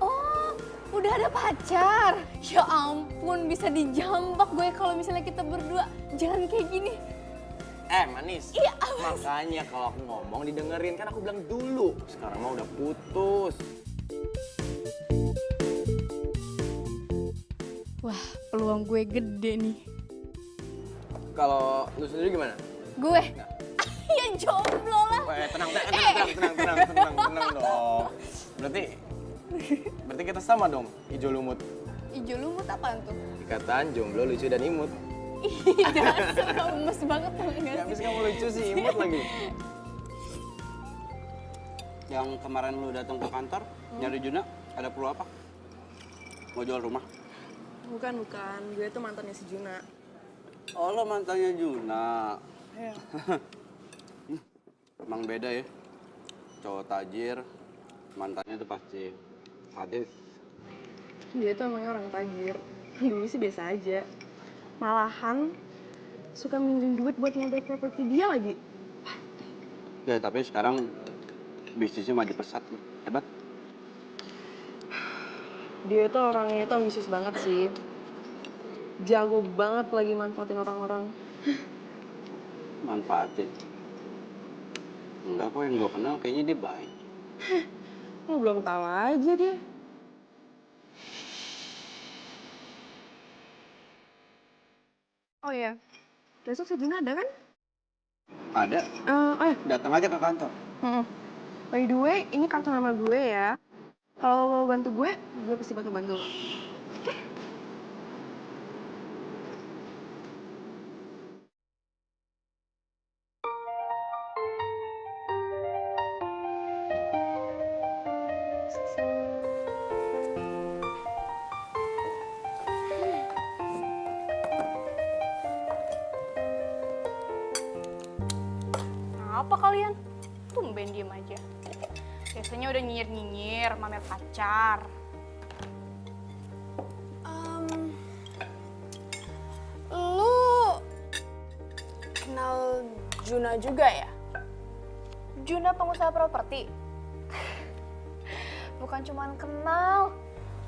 Oh, udah ada pacar? Ya ampun, bisa dijambak gue kalau misalnya kita berdua jalan kayak gini. Manis. Iya, Makanya kalau aku ngomong didengerin, kan aku bilang dulu. Sekarang mah udah putus. Wah, peluang gue gede nih. Kalau lu sendiri gimana? Gue? Ya jomblo lah. Tenang dong. Berarti kita sama dong, ijo lumut. Ijo lumut apaan tuh? Ikatan jomblo lucu dan imut. Ih, dasar lemes banget tau gak Ya, sih? habis kamu lucu sih, imut lagi. Yang kemarin lu datang ke kantor, nyari Juna, ada perlu apa? Mau jual rumah? Bukan. Gue tuh mantannya si Juna. Oh, lo mantannya Juna. Iya. Emang beda ya. Cowok tajir, mantannya tuh pasti sadis. Dia tuh emangnya orang tajir. Dulu sih biasa aja. Malahan suka minjem duit buat modal properti dia lagi. Ya, tapi sekarang bisnisnya maju pesat. Hebat. Dia tuh orangnya tuh ambisius banget sih. Jago banget lagi manfaatin orang-orang. Manfaatin. Enggak kok, yang gue kenal kayaknya dia baik. Lu belum tahu aja dia. Oh iya, besok si Juna ada kan? Ada. Oh ya, Datang aja ke kantor. by the way, ini kartu nama gue ya. Kalau lo mau bantu gue pasti bantu lo. Apa kalian? Tumben diem aja. Biasanya udah nyinyir-nyinyir, mamer pacar. Lu kenal Juna juga ya? Juna pengusaha properti. Bukan cuman kenal,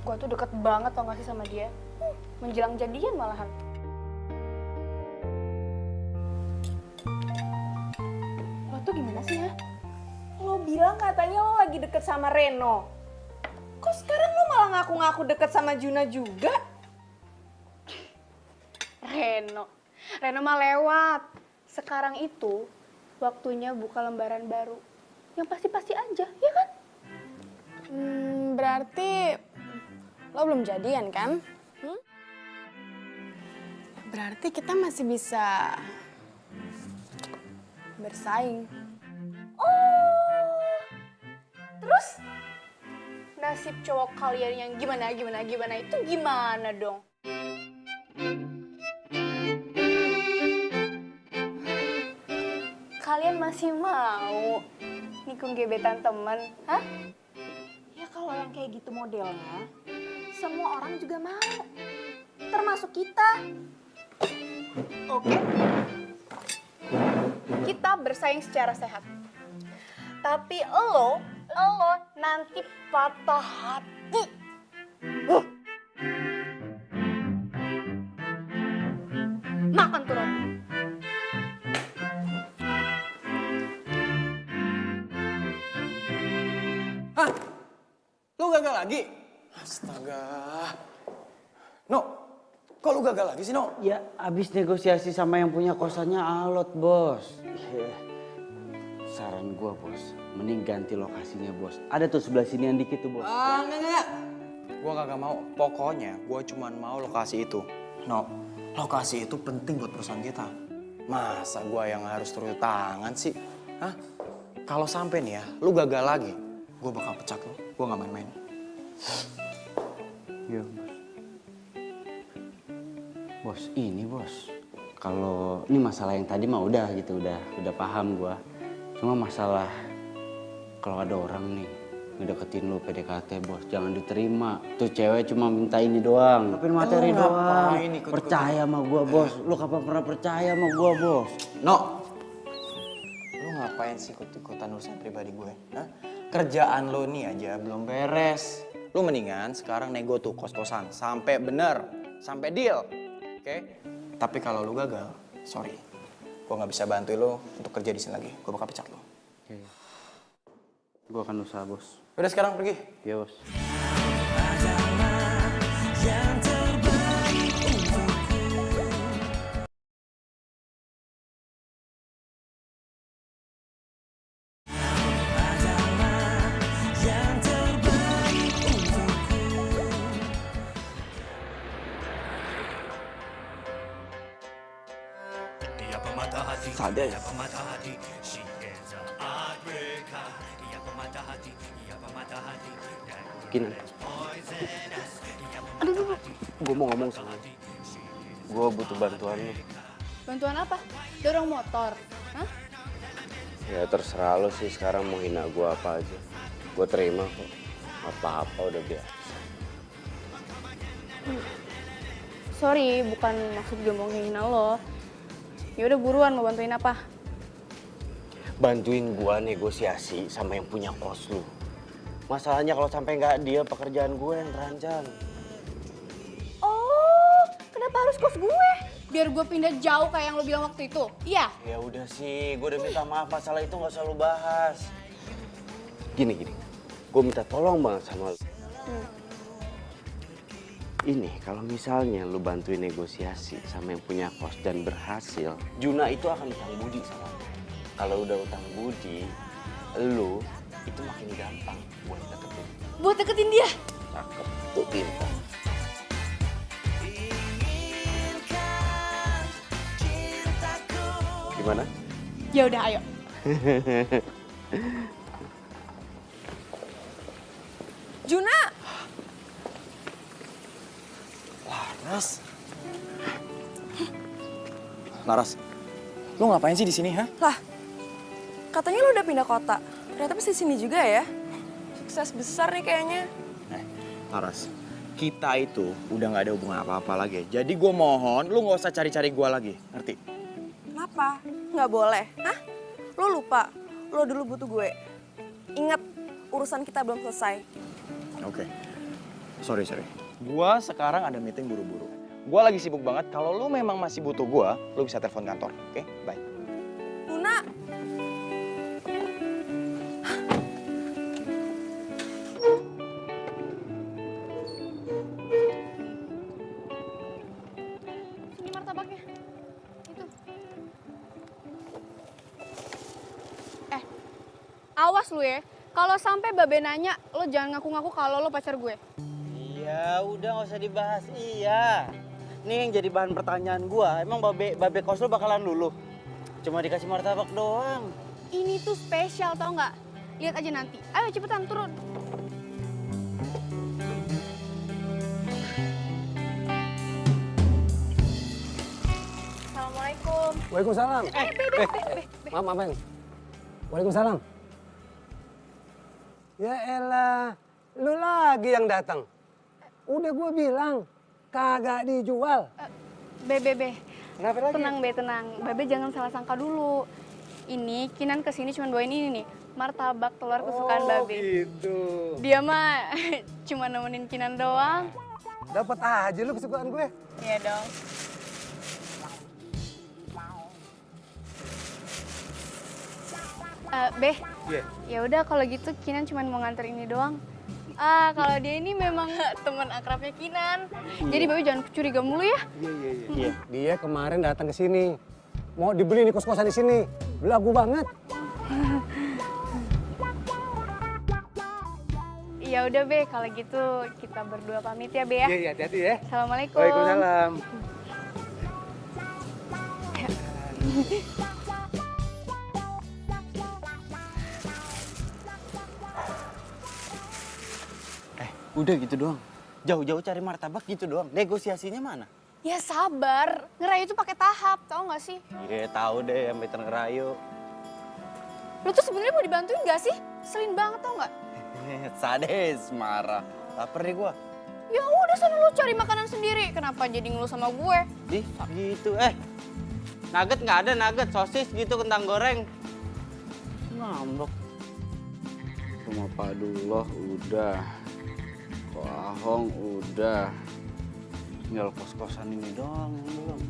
gue tuh deket banget tau gak sih sama dia. Menjelang jadian malahan. Lo tuh gimana sih ya? Lo bilang katanya lo lagi deket sama Reno. Kok sekarang lo malah ngaku-ngaku deket sama Juna juga? Reno mah lewat. Sekarang itu waktunya buka lembaran baru. Yang pasti-pasti aja, ya kan? Berarti lo belum jadian kan? Berarti kita masih bisa bersaing. Oh, terus nasib cowok kalian yang gimana itu gimana dong? Kalian masih mau nikung gebetan temen, hah? Ya kalau yang kayak gitu modelnya, semua orang juga mau. Termasuk kita. Oke. Kita bersaing secara sehat. Tapi lo nanti patah hati. Makan tuh roti. Hah? Lu gagal lagi? Astaga. No, kok lu gagal lagi sih, No? Ya, abis negosiasi sama yang punya kosannya alot, bos. Saran gua, bos, mending ganti lokasinya, bos. Ada tuh sebelah sini yang dikit tuh, bos. Enggak. Gua kagak mau. Pokoknya gua cuma mau lokasi itu. No, lokasi itu penting buat perusahaan kita. Masa gua yang harus turun tangan sih? Hah? Kalau sampai nih ya, lu gagal lagi, gua bakal pecat lu. Gua nggak main-main. Iya, bos. Bos, ini bos. Kalau ini masalah yang tadi mah udah gitu, udah paham gua. Cuma masalah kalau ada orang nih ngedeketin lu PDKT bos, jangan diterima. Tuh cewek cuma minta ini doang, tapi materi doang. Percaya sama gua bos, lu kapan pernah percaya sama gua bos? No, lu ngapain sih ikut-ikutan urusan pribadi gue? Hah? Kerjaan lo nih aja belum beres. Lu mendingan sekarang nego tuh kos-kosan sampai bener, sampai deal, oke? Tapi kalau lu gagal, sorry, gue nggak bisa bantuin lo untuk kerja di sini lagi. Gue bakal pecat lo. Gua akan usaha bos. Udah sekarang pergi. Iya bos. Sadar. Kinan. Gue mau ngomong sama lu. Gue butuh bantuan lu. Bantuan apa? Dorong motor? Hah? Ya terserah lu sih sekarang mau hina gue apa aja. Gue terima kok. Apa-apa udah biasa. Sorry, bukan maksud gue mau ngehina lo. Ya udah buruan, mau bantuin apa? Bantuin gue negosiasi sama yang punya kos lu. Masalahnya kalau sampai nggak deal, pekerjaan gue yang terancam. Oh, kenapa harus kos gue? Biar gue pindah jauh kayak yang lo bilang waktu itu. Iya. Ya udah sih, gue udah minta maaf, masalah itu nggak usah lu bahas. Gini, gue minta tolong banget sama lu. Ini kalau misalnya lu bantuin negosiasi sama yang punya kos dan berhasil, Juna itu akan utang budi sama lu. Kalau udah utang budi, lu itu makin gampang buat deketin. Buat deketin dia? Cakep, tuh pintar. Gimana? Ya udah, ayo. Juna! Laras, lu ngapain sih di sini, ha? Lah, katanya lu udah pindah kota. Ternyata pasti sini juga ya. Sukses besar nih kayaknya. Laras, kita itu udah nggak ada hubungan apa-apa lagi. Jadi gue mohon, lu nggak usah cari-cari gue lagi, ngerti? Kenapa? Nggak boleh? Hah? Lu lupa, lu dulu butuh gue. Ingat, urusan kita belum selesai. Oke. Sorry. Gua sekarang ada meeting buru-buru. Gua lagi sibuk banget. Kalau lu memang masih butuh gua, lu bisa telepon kantor. Oke? Bye. Luna! Sini martabaknya. Itu. Awas lu ya. Kalau sampai Babe nanya, lo jangan ngaku-ngaku kalau lo pacar gue. Iya, udah nggak usah dibahas. Iya. Nih yang jadi bahan pertanyaan gua, emang babe kos lu bakalan luluh? Cuma dikasih martabak doang. Ini tuh spesial tau nggak? Lihat aja nanti. Ayo cepetan turun. Assalamualaikum. Waalaikumsalam. Maaf, Ben. Waalaikumsalam. Ya elah, lu lagi yang datang. Udah gue bilang, kagak dijual. Be. Kenapa lagi? Tenang, Be, tenang. Babe jangan salah sangka dulu. Ini Kinan kesini cuma bawain ini nih, martabak telur kesukaan Babe. Gitu. Dia mah cuma nemenin Kinan doang. Dapat aja lu kesukaan gue. Iya dong. Be, Iya. ya udah kalau gitu Kinan cuma mau nganter ini doang. Kalau dia ini memang teman akrabnya Kinan. Jadi Babe jangan curiga mulu ya. Iya. Dia kemarin datang ke sini. Mau dibeli nih kos-kosan di sini. Belagu banget. Ya udah Be, kalau gitu kita berdua pamit ya Be ya. Iya, hati-hati ya. Assalamualaikum. Waalaikumsalam. Udah gitu doang. Jauh-jauh cari martabak gitu doang. Negosiasinya mana? Ya sabar, ngerayu itu pakai tahap, tau gak sih? Iya tahu deh sampai ngerayu. Lu tuh sebenarnya mau dibantuin gak sih? Selin banget tau gak? Sadis, marah. Laper nih gua. Ya udah sana lu cari makanan sendiri. Kenapa jadi ngeluh sama gue? Di, gitu. Nugget nggak ada, nugget, sosis gitu, kentang goreng. Ngambek. Rumah Pak Duloh udah. Kok Ahong udah. Tinggal kos-kosan ini doang yang belum.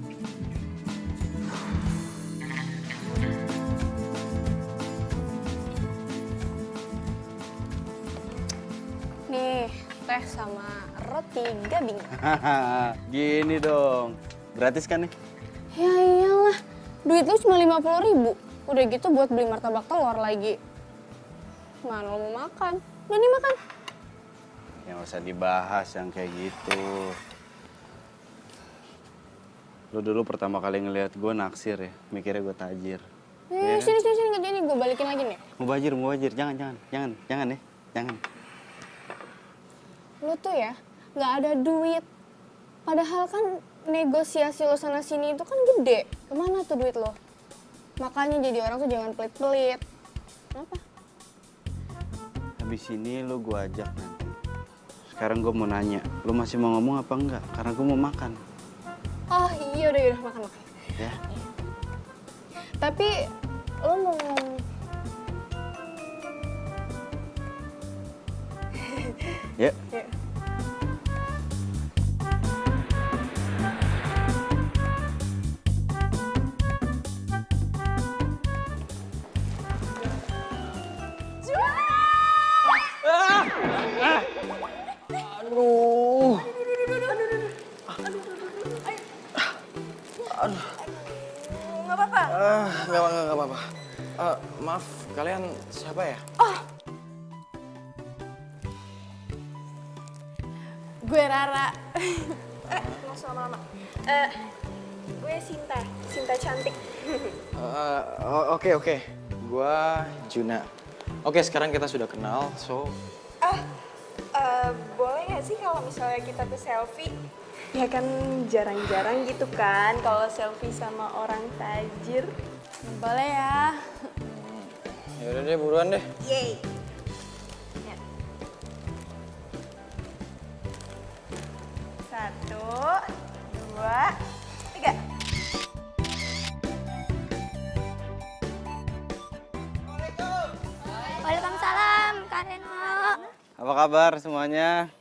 Nih, teh sama roti gabing. Gini dong. Gratis kan nih? Ya iyalah, duit lu cuma 50.000. Udah gitu buat beli martabak telur lagi. Mana lo mau makan? Udah nih makan. Yang usah dibahas yang kayak gitu. Lu dulu pertama kali ngeliat gue naksir ya, mikirnya gue tajir. Sini nggak jadi, gue balikin lagi nih. Mau bajir, jangan ya, jangan. Lu tuh ya, nggak ada duit. Padahal kan negosiasi lo sana sini itu kan gede. Kemana tuh duit lo? Makanya jadi orang tuh jangan pelit-pelit. Kenapa? Habis ini lu gue ajak nanti. Sekarang gue mau nanya, lu masih mau ngomong apa enggak? Karena gue mau makan. Oh iya udah makan. Ya? Tapi lo mau ngomong. Ya. Aduh. Nggak apa-apa. Nggak apa-apa. Maaf, kalian siapa ya? Gue Rara. Nggak usah lama-lama. Gue Sinta cantik. Oke. Gua Juna. Oke, sekarang kita sudah kenal, so... Boleh nggak sih kalau misalnya kita tuh selfie? Ya kan jarang-jarang gitu kan kalau selfie sama orang tajir. Boleh ya. Yaudah deh, buruan deh. Yeay. Ya. 1, 2, 3. Waalaikumsalam, Kak Reno. Apa kabar semuanya?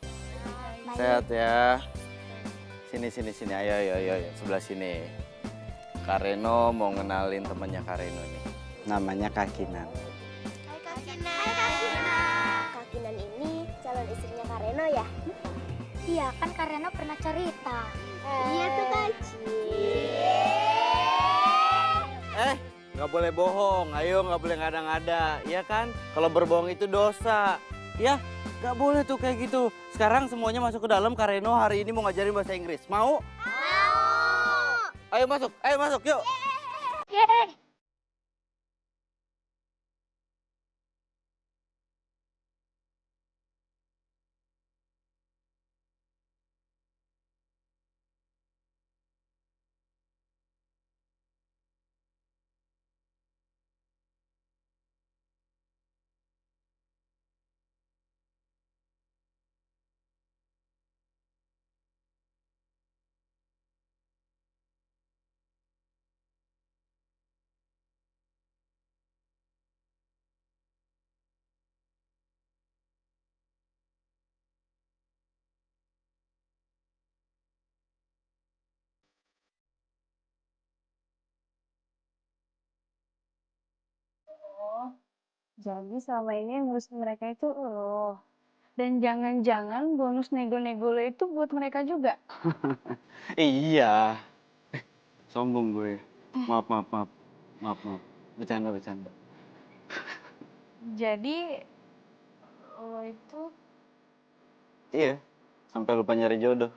Sehat ya? Sini. Ayo. Sebelah sini. Kak Reno mau ngenalin temannya Kak Reno nih. Namanya Kak Kinan. Hai Kak Kinan. Kak Kinan ini calon istrinya Kak Reno ya? Iya, kan Kak Reno pernah cerita. Iya tuh Kak Nggak boleh bohong. Ayo, nggak boleh ngada-ngada. Iya kan? Kalau berbohong itu dosa. Ya, nggak boleh tuh kayak gitu. Sekarang semuanya masuk ke dalam. Kak Reno hari ini mau ngajarin bahasa Inggris. Mau? Mau. Ayo masuk, yuk. Jadi selama ini yang ngurus mereka itu lo. Dan jangan-jangan bonus nego-nego lo itu buat mereka juga. Iya. Sombong gue. Maaf. Bercanda. Jadi lo itu Iya. Sampai lupa nyari jodoh.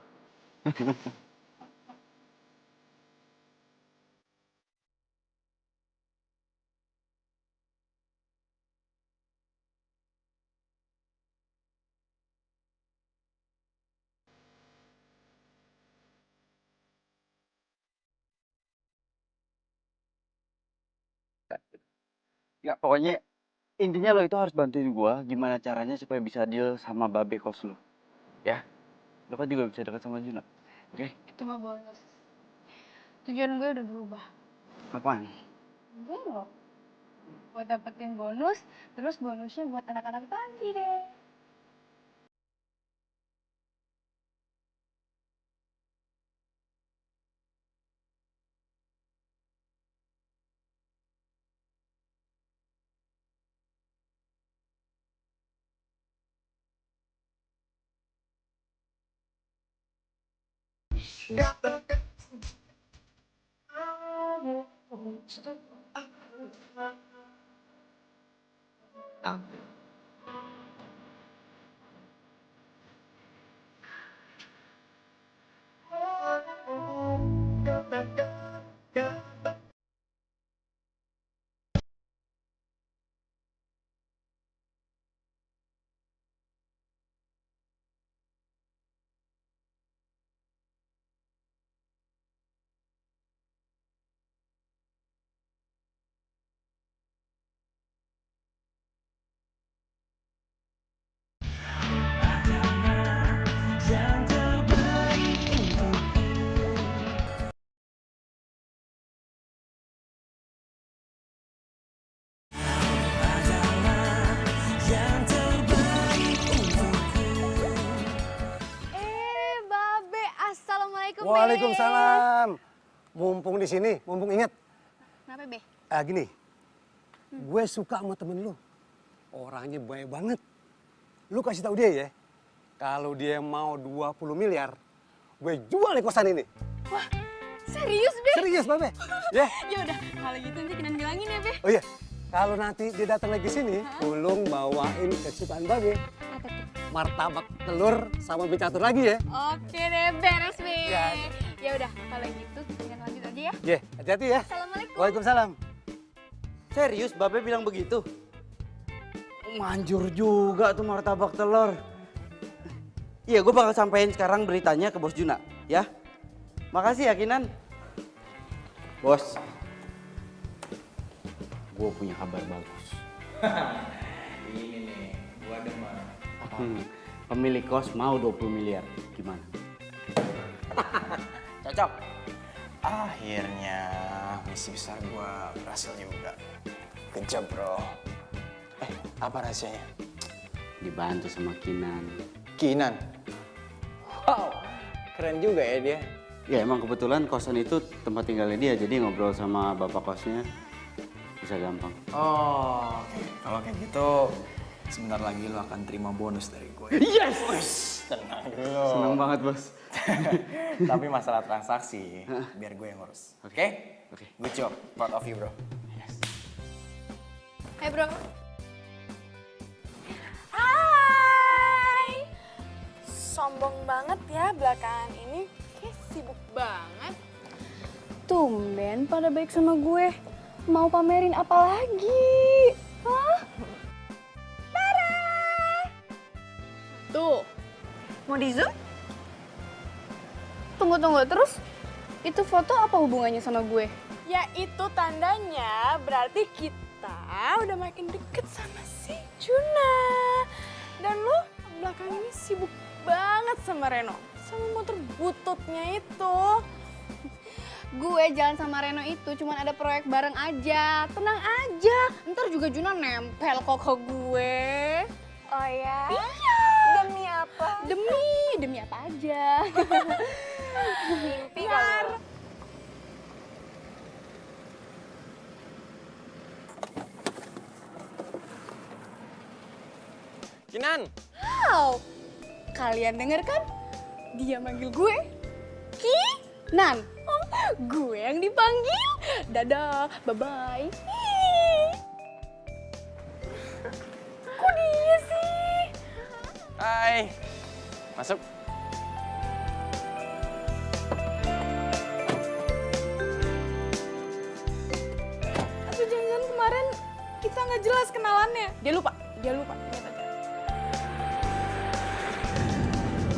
Ya, pokoknya Intinya lo itu harus bantuin gue gimana caranya supaya bisa deal sama babe kos lo. Ya? Lo kan juga bisa dekat sama Juna. Oke? Itu mah bonus. Tujuan gue udah berubah. Apaan? Gue loh. Buat dapetin bonus, terus bonusnya buat anak-anak tadi deh. Babe, assalamualaikum. Waalaikumsalam. Mumpung di sini, mumpung inget. Kenapa, Be? Gini, gue suka sama temen lu. Orangnya baik banget. Lu kasih tahu dia ya, kalau dia mau 20 miliar, gue jual nih kosan ini. Wah, serius, Be? Serius, Babe. Ya. Ya udah, kalau gitu nanti Kinan bilangin ya, Be. Oh iya, kalau nanti dia datang lagi sini, Ulung bawain kesukaan Babe. Apa tuh? Martabak telur sama mie catur lagi ya. Oke deh, beres, Be. Ya. Ya udah, kalau gitu Kinan lanjut aja ya. Ya, hati-hati ya. Assalamualaikum. Waalaikumsalam. Serius babe bilang begitu? Manjur juga tuh martabak telur. Iya, gue bakal sampein sekarang beritanya ke Bos Juna, ya. Makasih ya, Kinan. Bos, gue punya kabar bagus. Ini nih, gua demen. Pemilik kos mau 20 miliar. Gimana? Cocok. Akhirnya misi besar gua berhasil juga. Good job, bro. Apa rahasianya? Dibantu sama Kinan. Kinan. Wow, keren juga ya dia. Ya emang kebetulan kosan itu tempat tinggalnya dia, jadi ngobrol sama bapak kosnya bisa gampang. Oh, oke. Kalau kayak gitu, sebentar lagi lo akan terima bonus dari gue. Yes! Tenang dulu. Seneng banget, Bos. Tapi masalah transaksi, biar gue yang ngurus. Oke? Oke. Good job. Proud of you, bro. Hai, Bro. Hai. Sombong banget ya belakangan ini. Kayak sibuk banget. Tumben pada baik sama gue. Mau pamerin apa lagi? Hah? Tuh. Mau di zoom? Tunggu. Terus itu foto apa hubungannya sama gue? Ya itu tandanya berarti kita udah makin deket sama si Juna. Dan lu belakangan ini sibuk banget sama Reno. Sama motor bututnya itu. Gue jalan sama Reno itu cuman ada proyek bareng aja. Tenang aja. Ntar juga Juna nempel kok ke gue. Oh ya? Iya. Demi apa? Demi apa aja. Mimpi kali lu. Kinan! Wow, kalian denger kan? Dia manggil gue Kinan. Oh, gue yang dipanggil. Dadah, bye-bye. Kok dia sih? Hai! Masuk. Atau jangan-jangan kemarin kita nggak jelas kenalannya. Dia lupa. Lihat aja.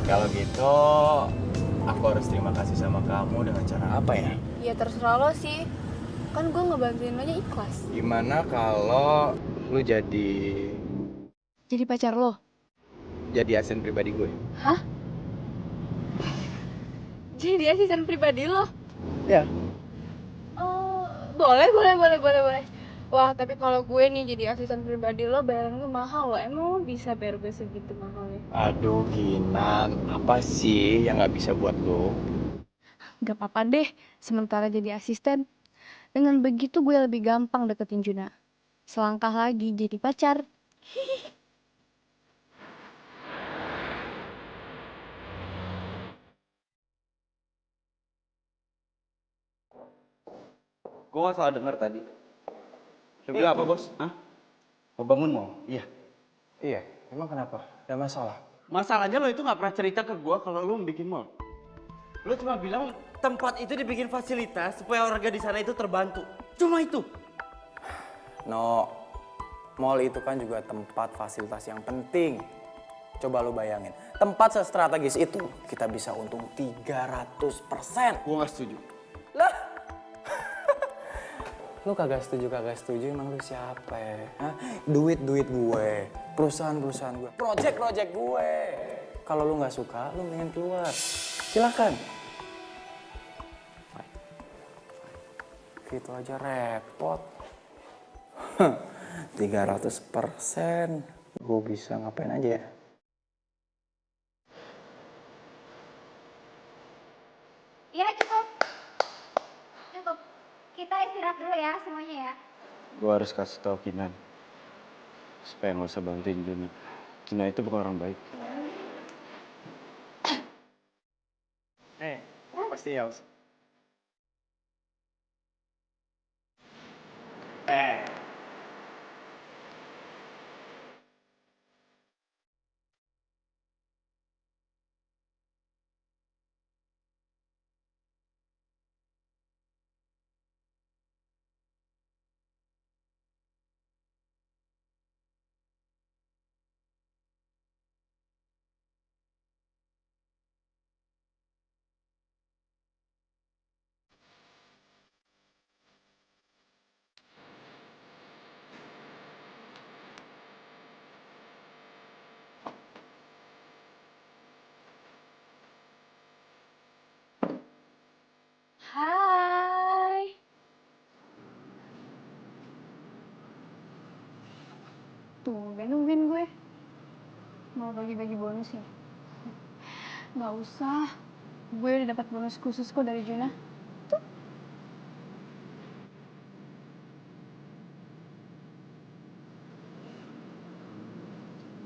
Kalau gitu, aku harus terima kasih sama kamu dengan cara apa ya? Ya terserah lo sih. Kan gue ngebantuin lo aja ikhlas. Gimana kalau lu Jadi pacar lo? jadi asisten pribadi gue. Jadi asisten pribadi lo? Ya. Oh, boleh. Wah, tapi kalau gue nih jadi asisten pribadi lo, bayaran gue mahal loh. Emang lo bisa bayar gue segitu mahalnya? Aduh, Kinan, apa sih yang nggak bisa buat lo? Gak apa-apa deh, sementara jadi asisten. Dengan begitu gue lebih gampang deketin Juna. Selangkah lagi jadi pacar. Gue gak salah denger tadi. Lu bilang apa, Bos? Hah? Mau bangun mau? Iya. Iya, emang kenapa? Ada masalah? Masalahnya lo itu gak pernah cerita ke gue kalau lo bikin mall. Lo cuma bilang tempat itu dibikin fasilitas supaya warga di sana itu terbantu. Cuma itu. No, mall itu kan juga tempat fasilitas yang penting. Coba lu bayangin, tempat sestrategis itu kita bisa untung 300%. Gue gak setuju. Lah, lu kagak setuju, emang lu siapa ya? Hah? Duit gue, perusahaan gue, project gue. Kalau lu nggak suka, lu mendingan keluar. Silakan. Gitu aja repot. 300%. Gue bisa ngapain aja ya? Iya cukup. Kita istirahat dulu ya semuanya ya. Gue harus kasih tau Kinan. Supaya gak usah bantuin Juna. Juna itu bukan orang baik. Pasti ya. Hai. Tuh, nungguin gue. Mau bagi-bagi bonus ya? Nggak usah. Gue udah dapat bonus khusus kok dari Juna.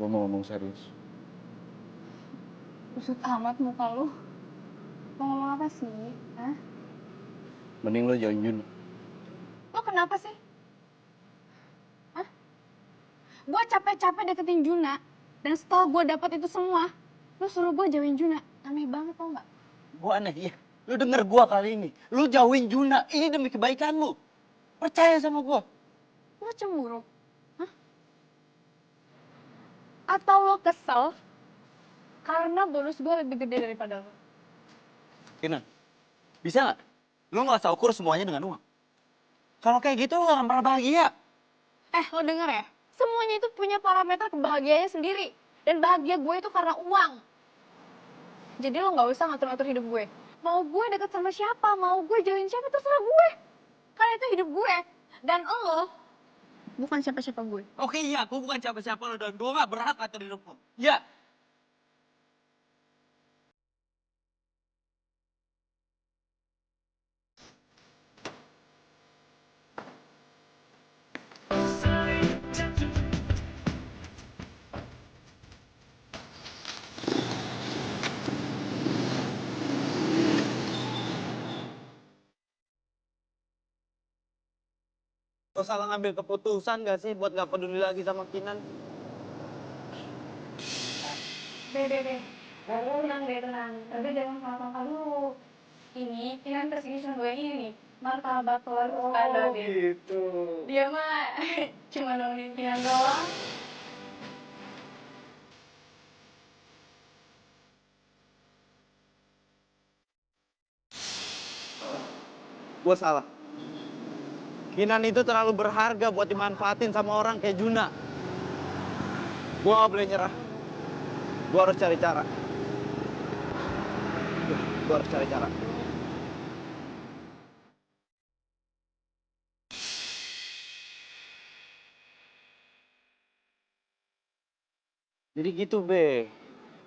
Gue mau ngomong serius. Usut amat muka lu. Mau ngomong apa sih? Hah? Mending lo jauhin Juna. Lo kenapa sih? Hah? Gue capek-capek deketin Juna. Dan setelah gue dapat itu semua, lo suruh gue jauhin Juna. Aneh banget tau nggak? Gue aneh, iya. Lo denger gue kali ini. Lo jauhin Juna. Ini demi kebaikan lo. Percaya sama gue. Lo cemburu? Hah? Atau lo kesel karena bonus gue lebih gede daripada lo? Kinan, bisa gak? Lo gak usah ukur semuanya dengan uang. Kalau kayak gitu lo gak akan pernah bahagia. Lo denger ya? Semuanya itu punya parameter kebahagiaannya sendiri. Dan bahagia gue itu karena uang. Jadi lo gak usah ngatur-ngatur hidup gue. Mau gue deket sama siapa, mau gue jauhin siapa, terserah gue. Karena itu hidup gue. Dan lo bukan siapa-siapa gue. Oke iya, gue bukan siapa-siapa lo dan gue gak berhak ngatur hidup lo. Ya. Lo salah ngambil keputusan gak sih buat gak peduli lagi sama Kinan? Be. Tenang deh, tenang. Tapi jangan salah-salah dulu. Ini, Kinan kesini sama gue ini nih. Martabak telur ada deh. Gitu. Dia mah cuma nemenin Kinan doang. Gue salah. Kinan itu terlalu berharga buat dimanfaatin sama orang kayak Juna. Gue gak boleh nyerah. Gue harus cari cara. Gue harus cari cara. Jadi gitu, Be.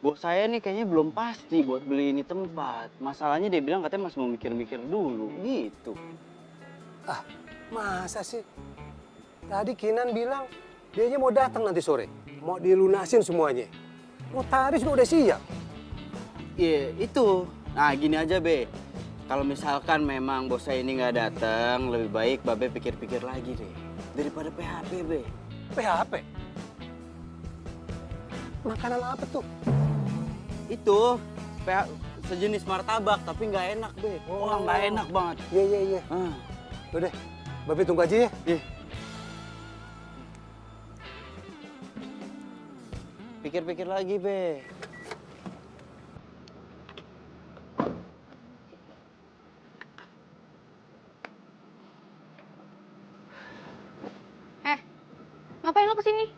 Bos saya nih kayaknya belum pasti buat beli ini tempat. Masalahnya dia bilang katanya masih mau mikir-mikir dulu, gitu. Ah, masa sih? Tadi Kinan bilang dianya mau datang nanti sore. Mau dilunasin semuanya. Notaris juga udah siap. Iya, itu. Nah, gini aja, Be. Kalau misalkan memang bos saya ini nggak datang, lebih baik Babe pikir-pikir lagi deh. Daripada PHP, Be. PHP? Makanan apa tuh? Itu, sejenis martabak, tapi nggak enak, Be. Wah, nggak enak banget. Iya, iya, iya. Ah. Udah, Babe tunggu aja ya. Iya. Pikir-pikir lagi, Be. Ngapain lo kesini?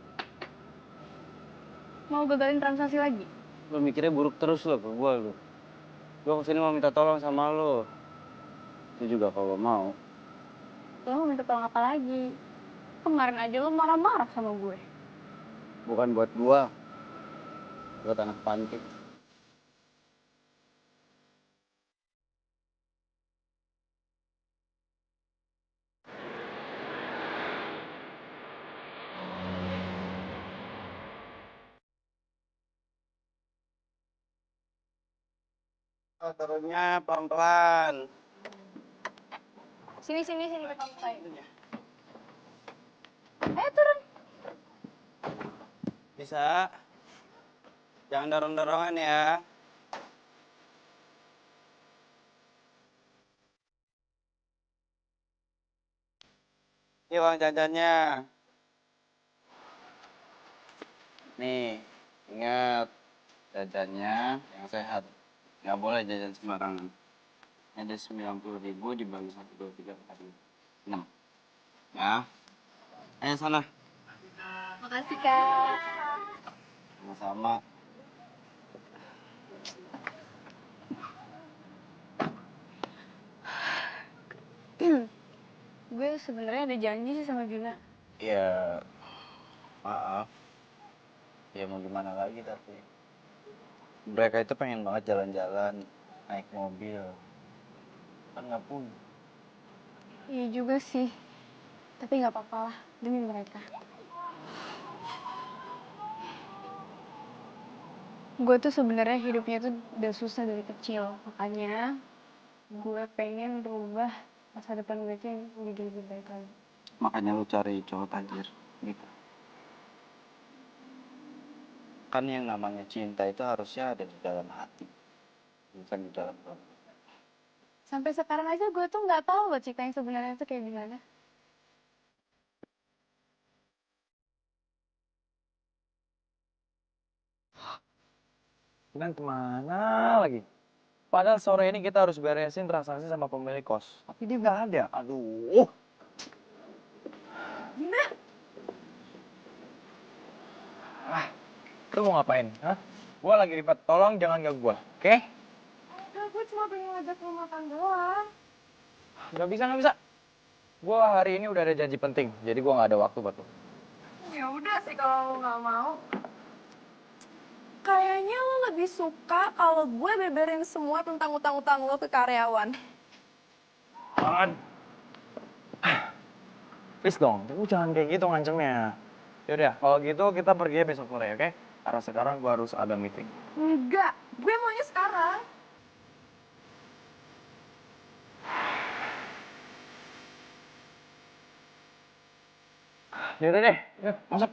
Mau gagalin transaksi lagi? Lo mikirnya buruk terus lo ke gua lo. Gua kesini mau minta tolong sama lo. Itu juga kalau mau. Lo mau minta tolong apa lagi? Kemarin aja lo marah-marah sama gue. Bukan buat gua. Buat anak panti. Oh, turunnya pelan-pelan. Sini, Ayo turun. Bisa. Jangan dorong-dorongan ya. Ini uang jajannya. Nih, ingat jajannya yang sehat. Nggak boleh jajan sembarangan. Ada 90.000 dibagi 1, 2, 3, 4, 5, 6. Ya. Ayo sana. Makasih, Kak. Sama-sama. Gue sebenarnya ada janji sih sama Juna. Ya, maaf. Ya mau gimana lagi tapi. Mereka itu pengen banget jalan-jalan, naik mobil. Kan nggak punya. Iya juga sih. Tapi nggak apa-apa lah, demi mereka. Gue tuh sebenarnya hidupnya tuh udah susah dari kecil. Makanya gue pengen rubah masa depan gue tuh yang jadi lebih baik lagi. Makanya lu cari cowok tajir, gitu. Kan yang namanya cinta itu harusnya ada di dalam hati, bukan di dalam dompet. Sampai sekarang aja gue tuh nggak tahu loh cinta yang sebenarnya tuh kayak gimana. Kinan kemana lagi? Padahal sore ini kita harus beresin transaksi sama pemilik kos. Tapi dia nggak ada. Aduh. Ah, lu mau ngapain? Hah? Gua lagi ribet. Tolong jangan ganggu gua, oke? Udah, gue cuma pengen ngajak lo makan doang. Nggak bisa. Gua hari ini udah ada janji penting, jadi gua nggak ada waktu buat lu. Ya udah sih kalau lo nggak mau. Kayaknya lo lebih suka kalau gue beberin semua tentang utang-utang lo ke karyawan. Jangan. Please dong, lu jangan kayak gitu ngancemnya. Yaudah, kalau gitu kita pergi besok sore, oke? Karena sekarang gua harus ada meeting. Enggak, gue maunya sekarang. Yaudah deh, yuk masuk.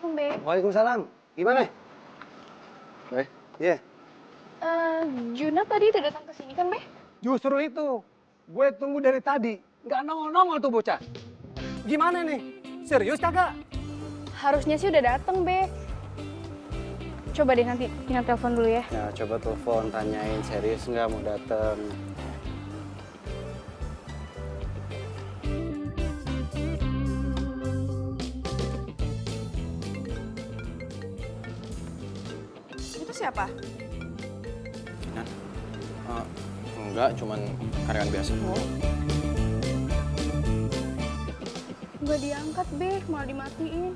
Assalamualaikum, Be. Waalaikumsalam. Gimana? Iya. Juna tadi udah datang ke sini kan, Be? Justru itu. Gue tunggu dari tadi. Nggak nongol-nongol tuh bocah. Gimana nih? Serius kagak? Harusnya sih udah datang, Be. Coba deh nanti Tina telepon dulu ya. Ya coba telepon, tanyain serius nggak mau dateng. Itu siapa? Kinan? Enggak, cuman karyawan biasa. Nggak diangkat, Be. Malah dimatiin.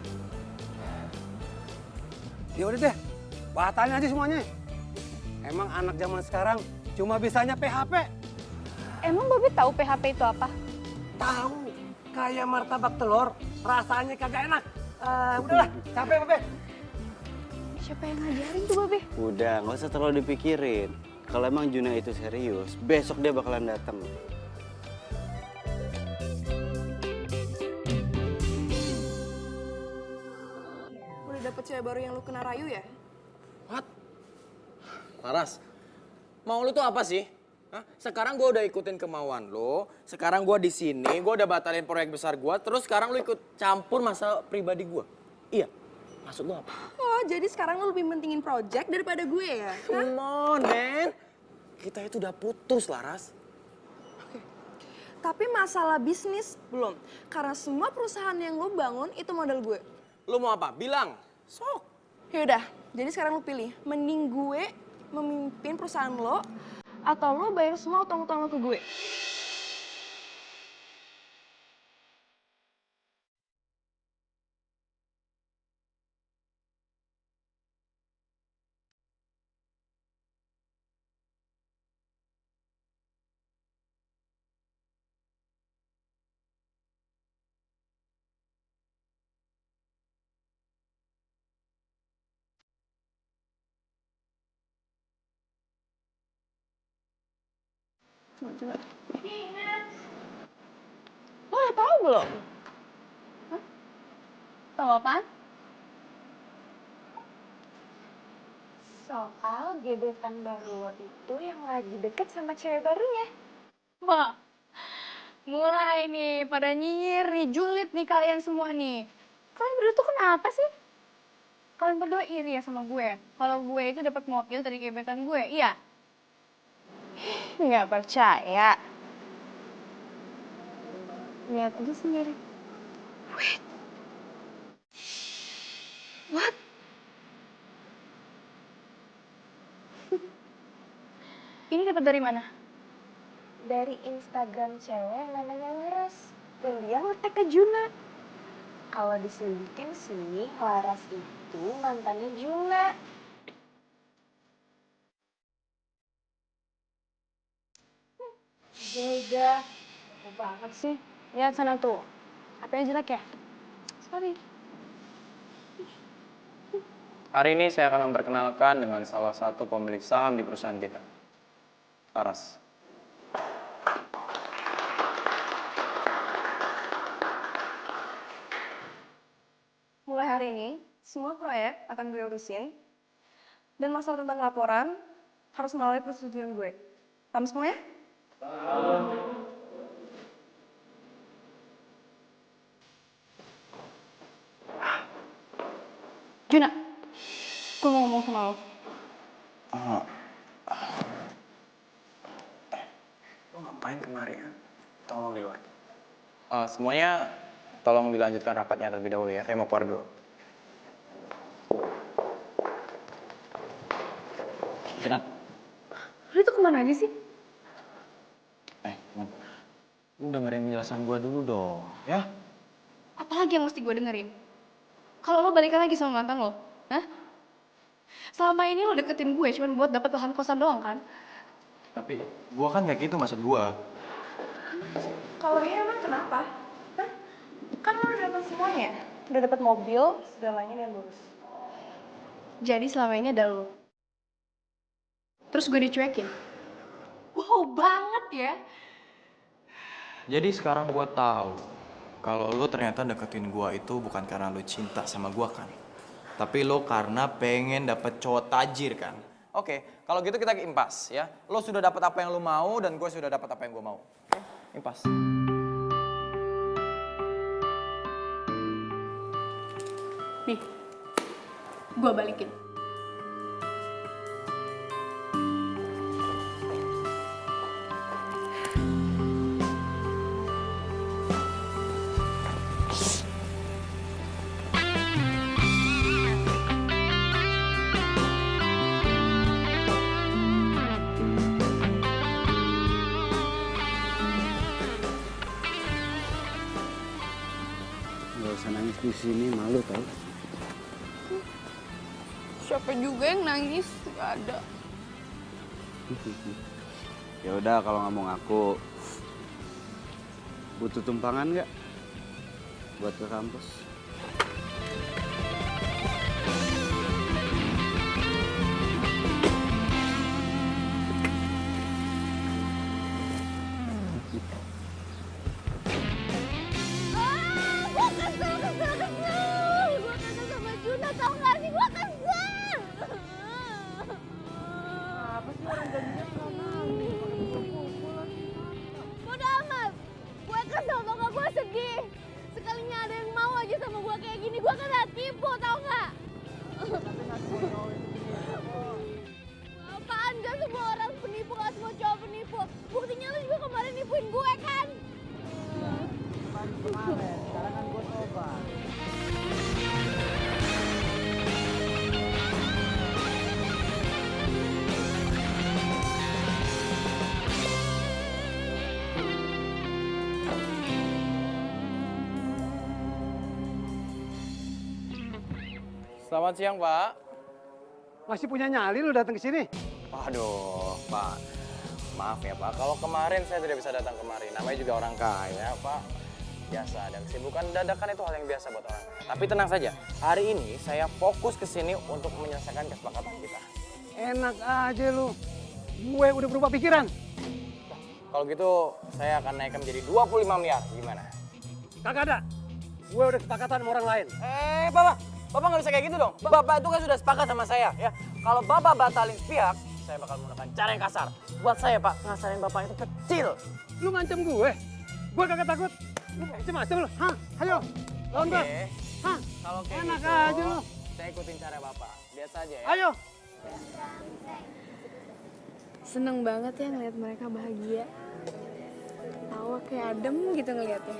Ya udah deh. Batalin aja semuanya. Emang anak zaman sekarang cuma bisanya PHP. Emang Babe tahu PHP itu apa? Tahu. Kayak martabak telur, rasanya kagak enak. Udahlah, capek Babe. Siapa yang ngajarin tuh, Babe? Udah, nggak usah terlalu dipikirin. Kalau emang Juna itu serius, besok dia bakalan datang. Udah dapet cewek baru yang lu kena rayu ya? What? Laras, mau lu tuh apa sih? Hah? Sekarang gue udah ikutin kemauan lo, sekarang gue di sini, gue udah batalin proyek besar gue, terus sekarang lu ikut campur masalah pribadi gue. Iya, maksud lu apa? Oh, jadi sekarang lu lebih mentingin project daripada gue ya? Come on, man. Kita itu udah putus, Laras. Tapi masalah bisnis belum. Karena semua perusahaan yang lo bangun itu modal gue. Lu mau apa? Bilang. Sok. Yaudah, jadi sekarang lo pilih. Mending gue memimpin perusahaan lo, atau lo bayar semua utang-utang lo ke gue. Lo udah tahu belum? Tahu apaan? Soal gebetan baru lo itu yang lagi deket sama cewek barunya. Wah, mulai nih pada nyinyir nih, julid nih kalian semua nih. Kalian berdua tuh kenapa sih? Kalian berdua iri ya sama gue? Kalau gue itu dapat mobil dari gebetan gue, iya? Nggak percaya. Lihat aja sendiri. Wait. What? Ini dapat dari mana? Dari Instagram cewek yang namanya Laras. Dan dia ngetek ke Juna. Kalau diselidikin sih, Laras itu mantannya Juna. Beda. Apa banget sih? Lihat sana tuh. HP-nya jelek ya? Sorry. Hari ini saya akan memperkenalkan dengan salah satu pemilik saham di perusahaan kita. Laras. Mulai hari ini, semua proyek akan gue urusin. Dan masalah tentang laporan harus melalui persetujuan gue. Paham semuanya? Juna, gue mau ngomong sama lo. Lo ngapain kemari ya? Tolong di luar. Semuanya tolong dilanjutkan rapatnya terlebih dahulu ya. Saya mau keluar dulu. Kinan. Lu tuh kemana aja sih? Kinan. Lu dengerin penjelasan gue dulu dong, ya? Apalagi yang mesti gue dengerin? Kalau lo balikan lagi sama mantan lo, hah? Selama ini lo deketin gue cuma buat dapet lahan kosan doang kan? Tapi gue kan gak gitu maksud gue. Kalau iya emang kenapa? Hah? Kan lo udah dapet semuanya. Udah dapet mobil, segalanya dan lulus. Jadi selama ini ada lo. Terus gue dicuekin. Wow banget ya. Jadi sekarang gue tahu kalau lu ternyata deketin gue itu bukan karena lu cinta sama gue kan? Tapi lo karena pengen dapet cowok tajir kan? Oke, kalau gitu kita ke impas ya. Lo sudah dapat apa yang lo mau dan gue sudah dapat apa yang gue mau. Oke, impas. Nih, gue balikin. Gak usah nangis di sini, malu tau. Siapa juga yang nangis? Gak ada. Ya udah kalau nggak mau ngaku, butuh tumpangan nggak buat ke kampus? Gue kesel sama Juna, tau gak sih? Gue kesel. Apa sih orang janjian Bodo amat. Gue kesel tau gak, gue sedih. Sekalinya ada yang mau aja sama gue kayak gini, gue kena tipu tau gak? Apaan, gak semua orang penipu, gak semua cowok penipu. Buktinya lu juga kemarin nipuin gue kan? Sekarang kan gue tobat. Selamat siang, Pak. Masih punya nyali lu datang ke sini? Waduh, Pak. Maaf ya, Pak. Kalau kemarin saya tidak bisa datang kemari. Namanya juga orang kaya, Pak. Biasa, dan kesibukan dadakan itu hal yang biasa buat orang kaya. Tapi tenang saja, hari ini saya fokus ke sini untuk menyelesaikan kesepakatan kita. Enak aja lu. Gue udah berubah pikiran. Kalau gitu, saya akan naikkan menjadi 25 miliar. Gimana? Kagak ada. Gue udah kesepakatan sama orang lain. Bapak. Bapak nggak bisa kayak gitu dong. Bapak itu kan sudah sepakat sama saya, ya. Kalau Bapak batalin sepihak, saya bakal menggunakan cara yang kasar. Buat saya, Pak, ngasarin Bapak itu kecil. Lu ngancam gue? Gue kagak takut. Lu macem-macem lu. Hah? Ayo. Lawan gue. Hah? Kalau kayak Enak gitu, aja lu. saya ikutin cara Bapak. Lihat saja ya. Ayo. Seneng banget ya ngeliat mereka bahagia. Tawa kayak adem gitu ngeliatnya.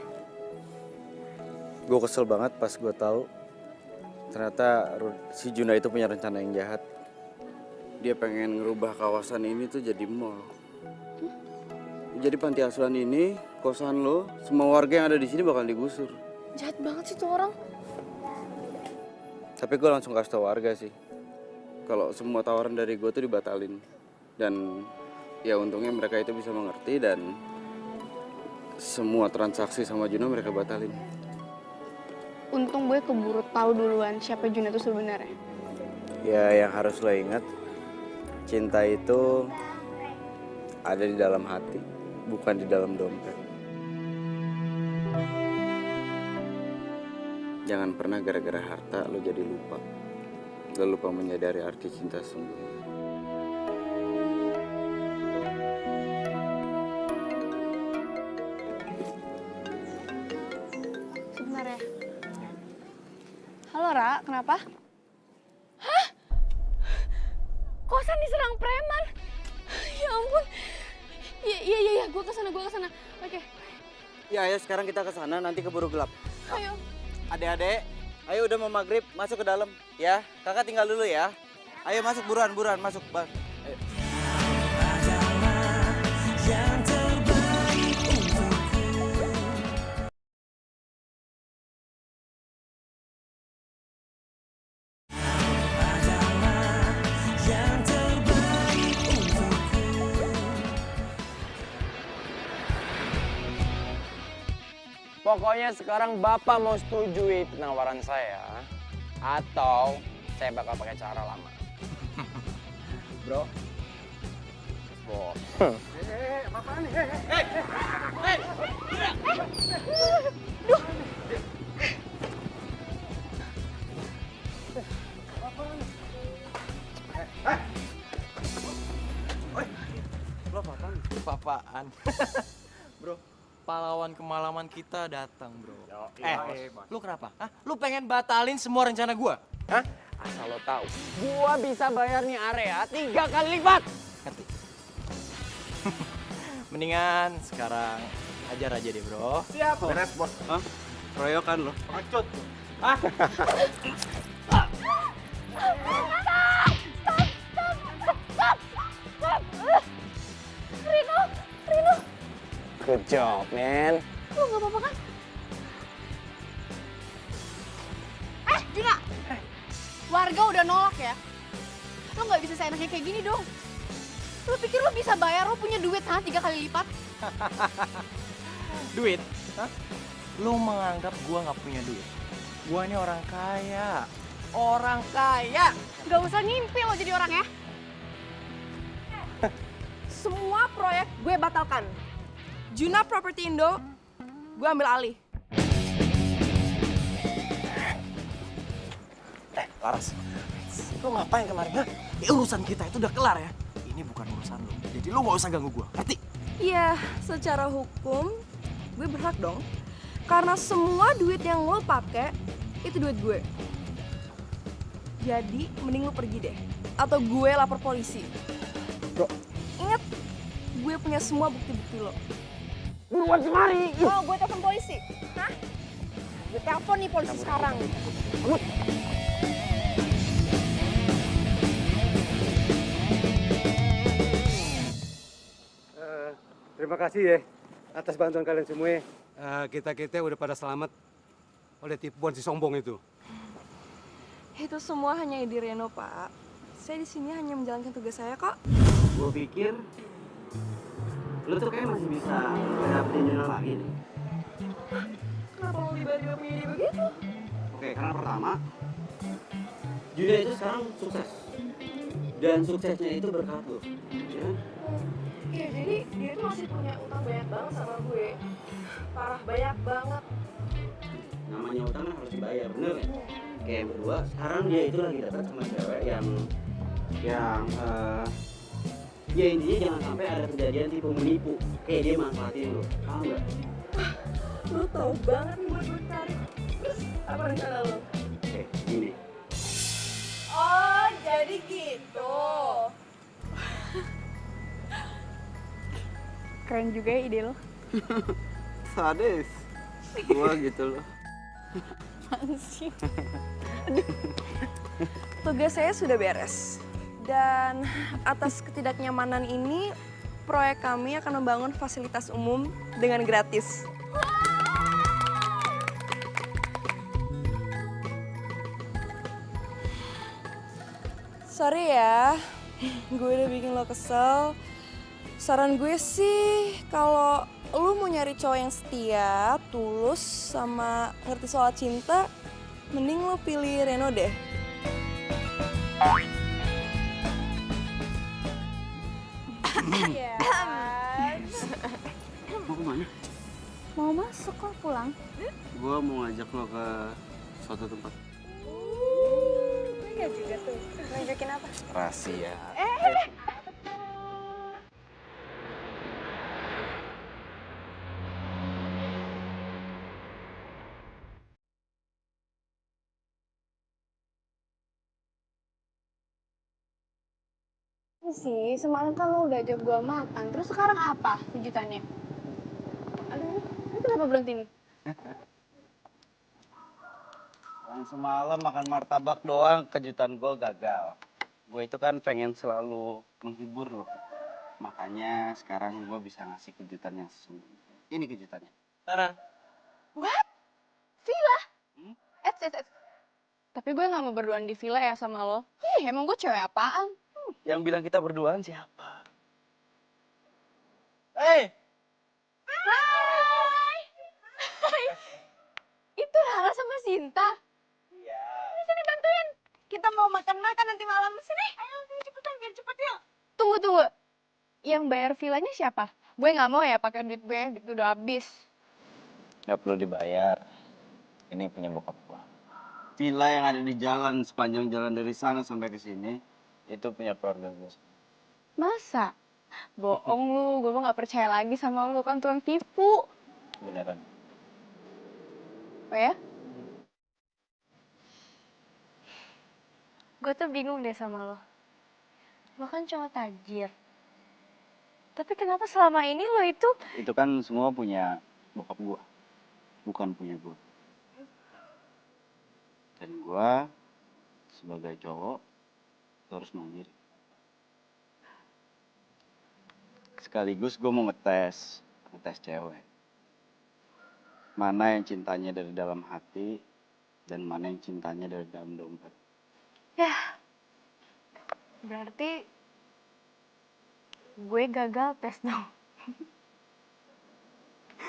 Gue kesel banget pas gue tahu ternyata si Juna itu punya rencana yang jahat. Dia pengen ngerubah kawasan ini tuh jadi mall. Jadi panti asuhan ini, kosan lo, semua warga yang ada di sini bakal digusur. Jahat banget sih tuh orang. Tapi gue langsung kasih tau warga sih, kalau semua tawaran dari gue tuh dibatalin. Dan ya untungnya mereka itu bisa mengerti dan semua transaksi sama Juna mereka batalin. Untung gue keburu tahu duluan siapa Juna itu sebenarnya. Ya yang harus lo ingat, cinta itu ada di dalam hati, bukan di dalam dompet. Jangan pernah gara-gara harta lo jadi lupa. Lo lupa menyadari arti cinta sungguh. Sebentar ya. Halo Ra, kenapa? Hah? Kosan diserang preman? Ya ampun. Iya, gue kesana. Oke, Ya ayo sekarang kita ke sana, nanti keburu gelap. ayo. Adik-adik, ayo udah mau maghrib, masuk ke dalam. Ya, kakak tinggal dulu ya. Ayo masuk buruan, masuk. Ayo. Pokoknya sekarang Bapak mau setujui penawaran saya atau saya bakal pakai cara lama. Bro. Bos. Apaan nih? apaan? Bro, pahlawan kemalaman kita datang, bro. Lu kenapa? Hah? Lu pengen batalin semua rencana gua? Hah? Asal lo tahu. Gua bisa bayar nih area 3 kali lipat. Ngerti? Mendingan sekarang ajar aja deh, bro. Siap. Beres, Bos. Hah? Royokan lo. Pengecut. Good job, man. Lu gak apa-apa kan? Juna! Warga udah nolak ya? Lo gak bisa seenaknya kayak gini dong. Lo pikir lo bisa bayar, lo punya duit 3 kali lipat? Duit? Hah? Lu menganggap gua nggak punya duit? Gua ini orang kaya. Orang kaya! Gak usah ngimpi lo jadi orang ya. Semua proyek gue batalkan. Juna Property Indo, gue ambil alih. Laras, lu ngapain kemarin? Hah? Urusan kita itu udah kelar ya. Ini bukan urusan lu. Jadi lu nggak usah ganggu gua, ngerti? Iya, secara hukum gue berhak dong. Karena semua duit yang lo pakai itu duit gue. Jadi mending lo pergi deh. Atau gue lapor polisi. Bro. Ingat, gue punya semua bukti-bukti lo. Buruan kemari. Oh, gue telepon polisi. Hah? Gue telepon nih polisi sekarang. Terima kasih ya atas bantuan kalian semua. Kita udah pada selamat oleh tipuan si sombong itu. Itu semua hanya ide Reno, Pak. Saya di sini hanya menjalankan tugas saya kok. Gue pikir lu tuh kayak masih bisa dapetin Juna lagi nih. Kenapa lo tiba-tiba punya ide begitu? Oke, karena pertama Juna itu sekarang sukses. Dan suksesnya itu berkat lu. Ya? Iya, jadi dia tuh masih punya utang banyak banget sama gue. Parah, banyak banget. Namanya utang kan harus dibayar, bener ya? Kayak yang kedua, sekarang dia itu lagi dekat sama cewek yang ya intinya jangan sampai ada kejadian tipu menipu. Kayak dia manfaatin lu, paham nggak? Lu tau banget nih buat gue tarik. Terus apa rencana lo? Oke, gini. Oh, jadi gitu. Keren juga ya ide lo. Sadis. Gua gitu loh. Tugas saya sudah beres. Dan atas ketidaknyamanan ini, proyek kami akan membangun fasilitas umum dengan gratis. Sorry ya, gue udah bikin lo kesel. Saran gue sih, kalau lo mau nyari cowok yang setia, tulus, sama ngerti soal cinta, mending lo pilih Reno deh. Mau kemana? Mau masuk kok pulang? Gua mau ngajak lo ke suatu tempat. Gue gak juga tuh, ngajakin apa? Rahasia. Sih, semalam kan lo udah ajak gua makan, terus sekarang apa kejutannya? Aduh, lu kenapa berhenti nih? Yang semalam makan martabak doang, kejutan gue gagal. Gue itu kan pengen selalu menghibur lo. Makanya sekarang gue bisa ngasih kejutan yang sesungguhnya. Ini kejutannya. Tara. Villa? Tapi gue gak mau berduaan di villa ya sama lo. Emang gue cewek apaan? Yang bilang kita berduaan siapa? Hei! Itu Rara sama Sinta. Iya. Sini bantuin. Kita mau makan-makan nanti malam. Sini, ayo cepetan biar cepet yuk. Tunggu. Yang bayar villanya siapa? Gue gak mau ya pakai duit gue, duit udah habis. Gak perlu dibayar. Ini punya bokap gua. Villa yang ada di jalan, sepanjang jalan dari sana sampai ke sini, itu punya keluarga gue. Masa? Bohong lu, gue mah gak percaya lagi sama lu, kan tukang tipu. Beneran. Oh ya? Gue tuh bingung deh sama lo. Lo kan cowok tajir. Tapi kenapa selama ini lo itu... Itu kan semua punya bokap gua, bukan punya gua. Dan gua sebagai cowok harus mandiri. Sekaligus gua mau ngetes cewek. Mana yang cintanya dari dalam hati dan mana yang cintanya dari dalam dompet. Ya, berarti gue gagal tes dong.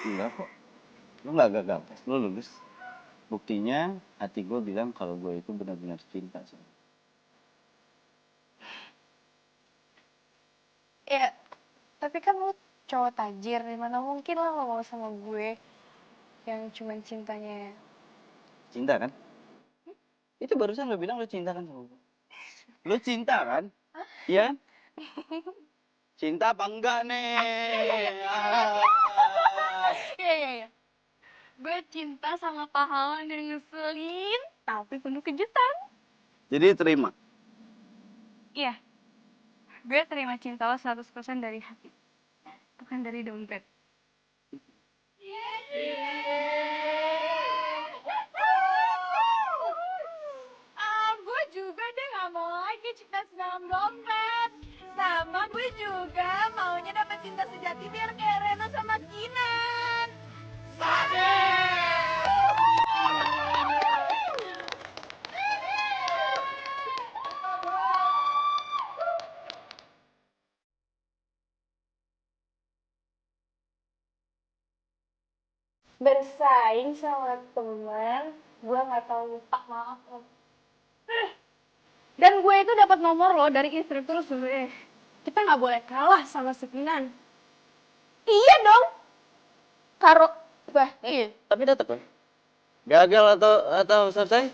Enggak kok. Lu nggak gagal tes, lu lulus. Buktinya hati gue bilang kalau gue itu benar-benar cinta sama lu. Ya, tapi kan lo cowok tajir, dimana mungkin lah lo mau sama gue yang cuman cintanya. Cinta kan? Itu barusan lo bilang lo cinta kan sama gue. Lo cinta kan? Iya? Cinta apa enggak nih? Ah. Iya. Gue cinta sama pahlawan yang ngeselin, tapi penuh kejutan. Jadi terima. Iya, gue terima cinta lo 100% dari hati, bukan dari dompet. Gue juga deh gak mau lagi cinta dalam dompet. Sama gue juga maunya dapat cinta sejati biar kayak Reno sama Kinan. Bersaing sama teman, gue nggak tahu lupa, maaf om. Dan gue itu dapat nomor lo dari instruktur gue. Kita nggak boleh kalah sama Sekinan. Iya dong. Karo, Iya, tapi tetap kan. Gagal atau selesai,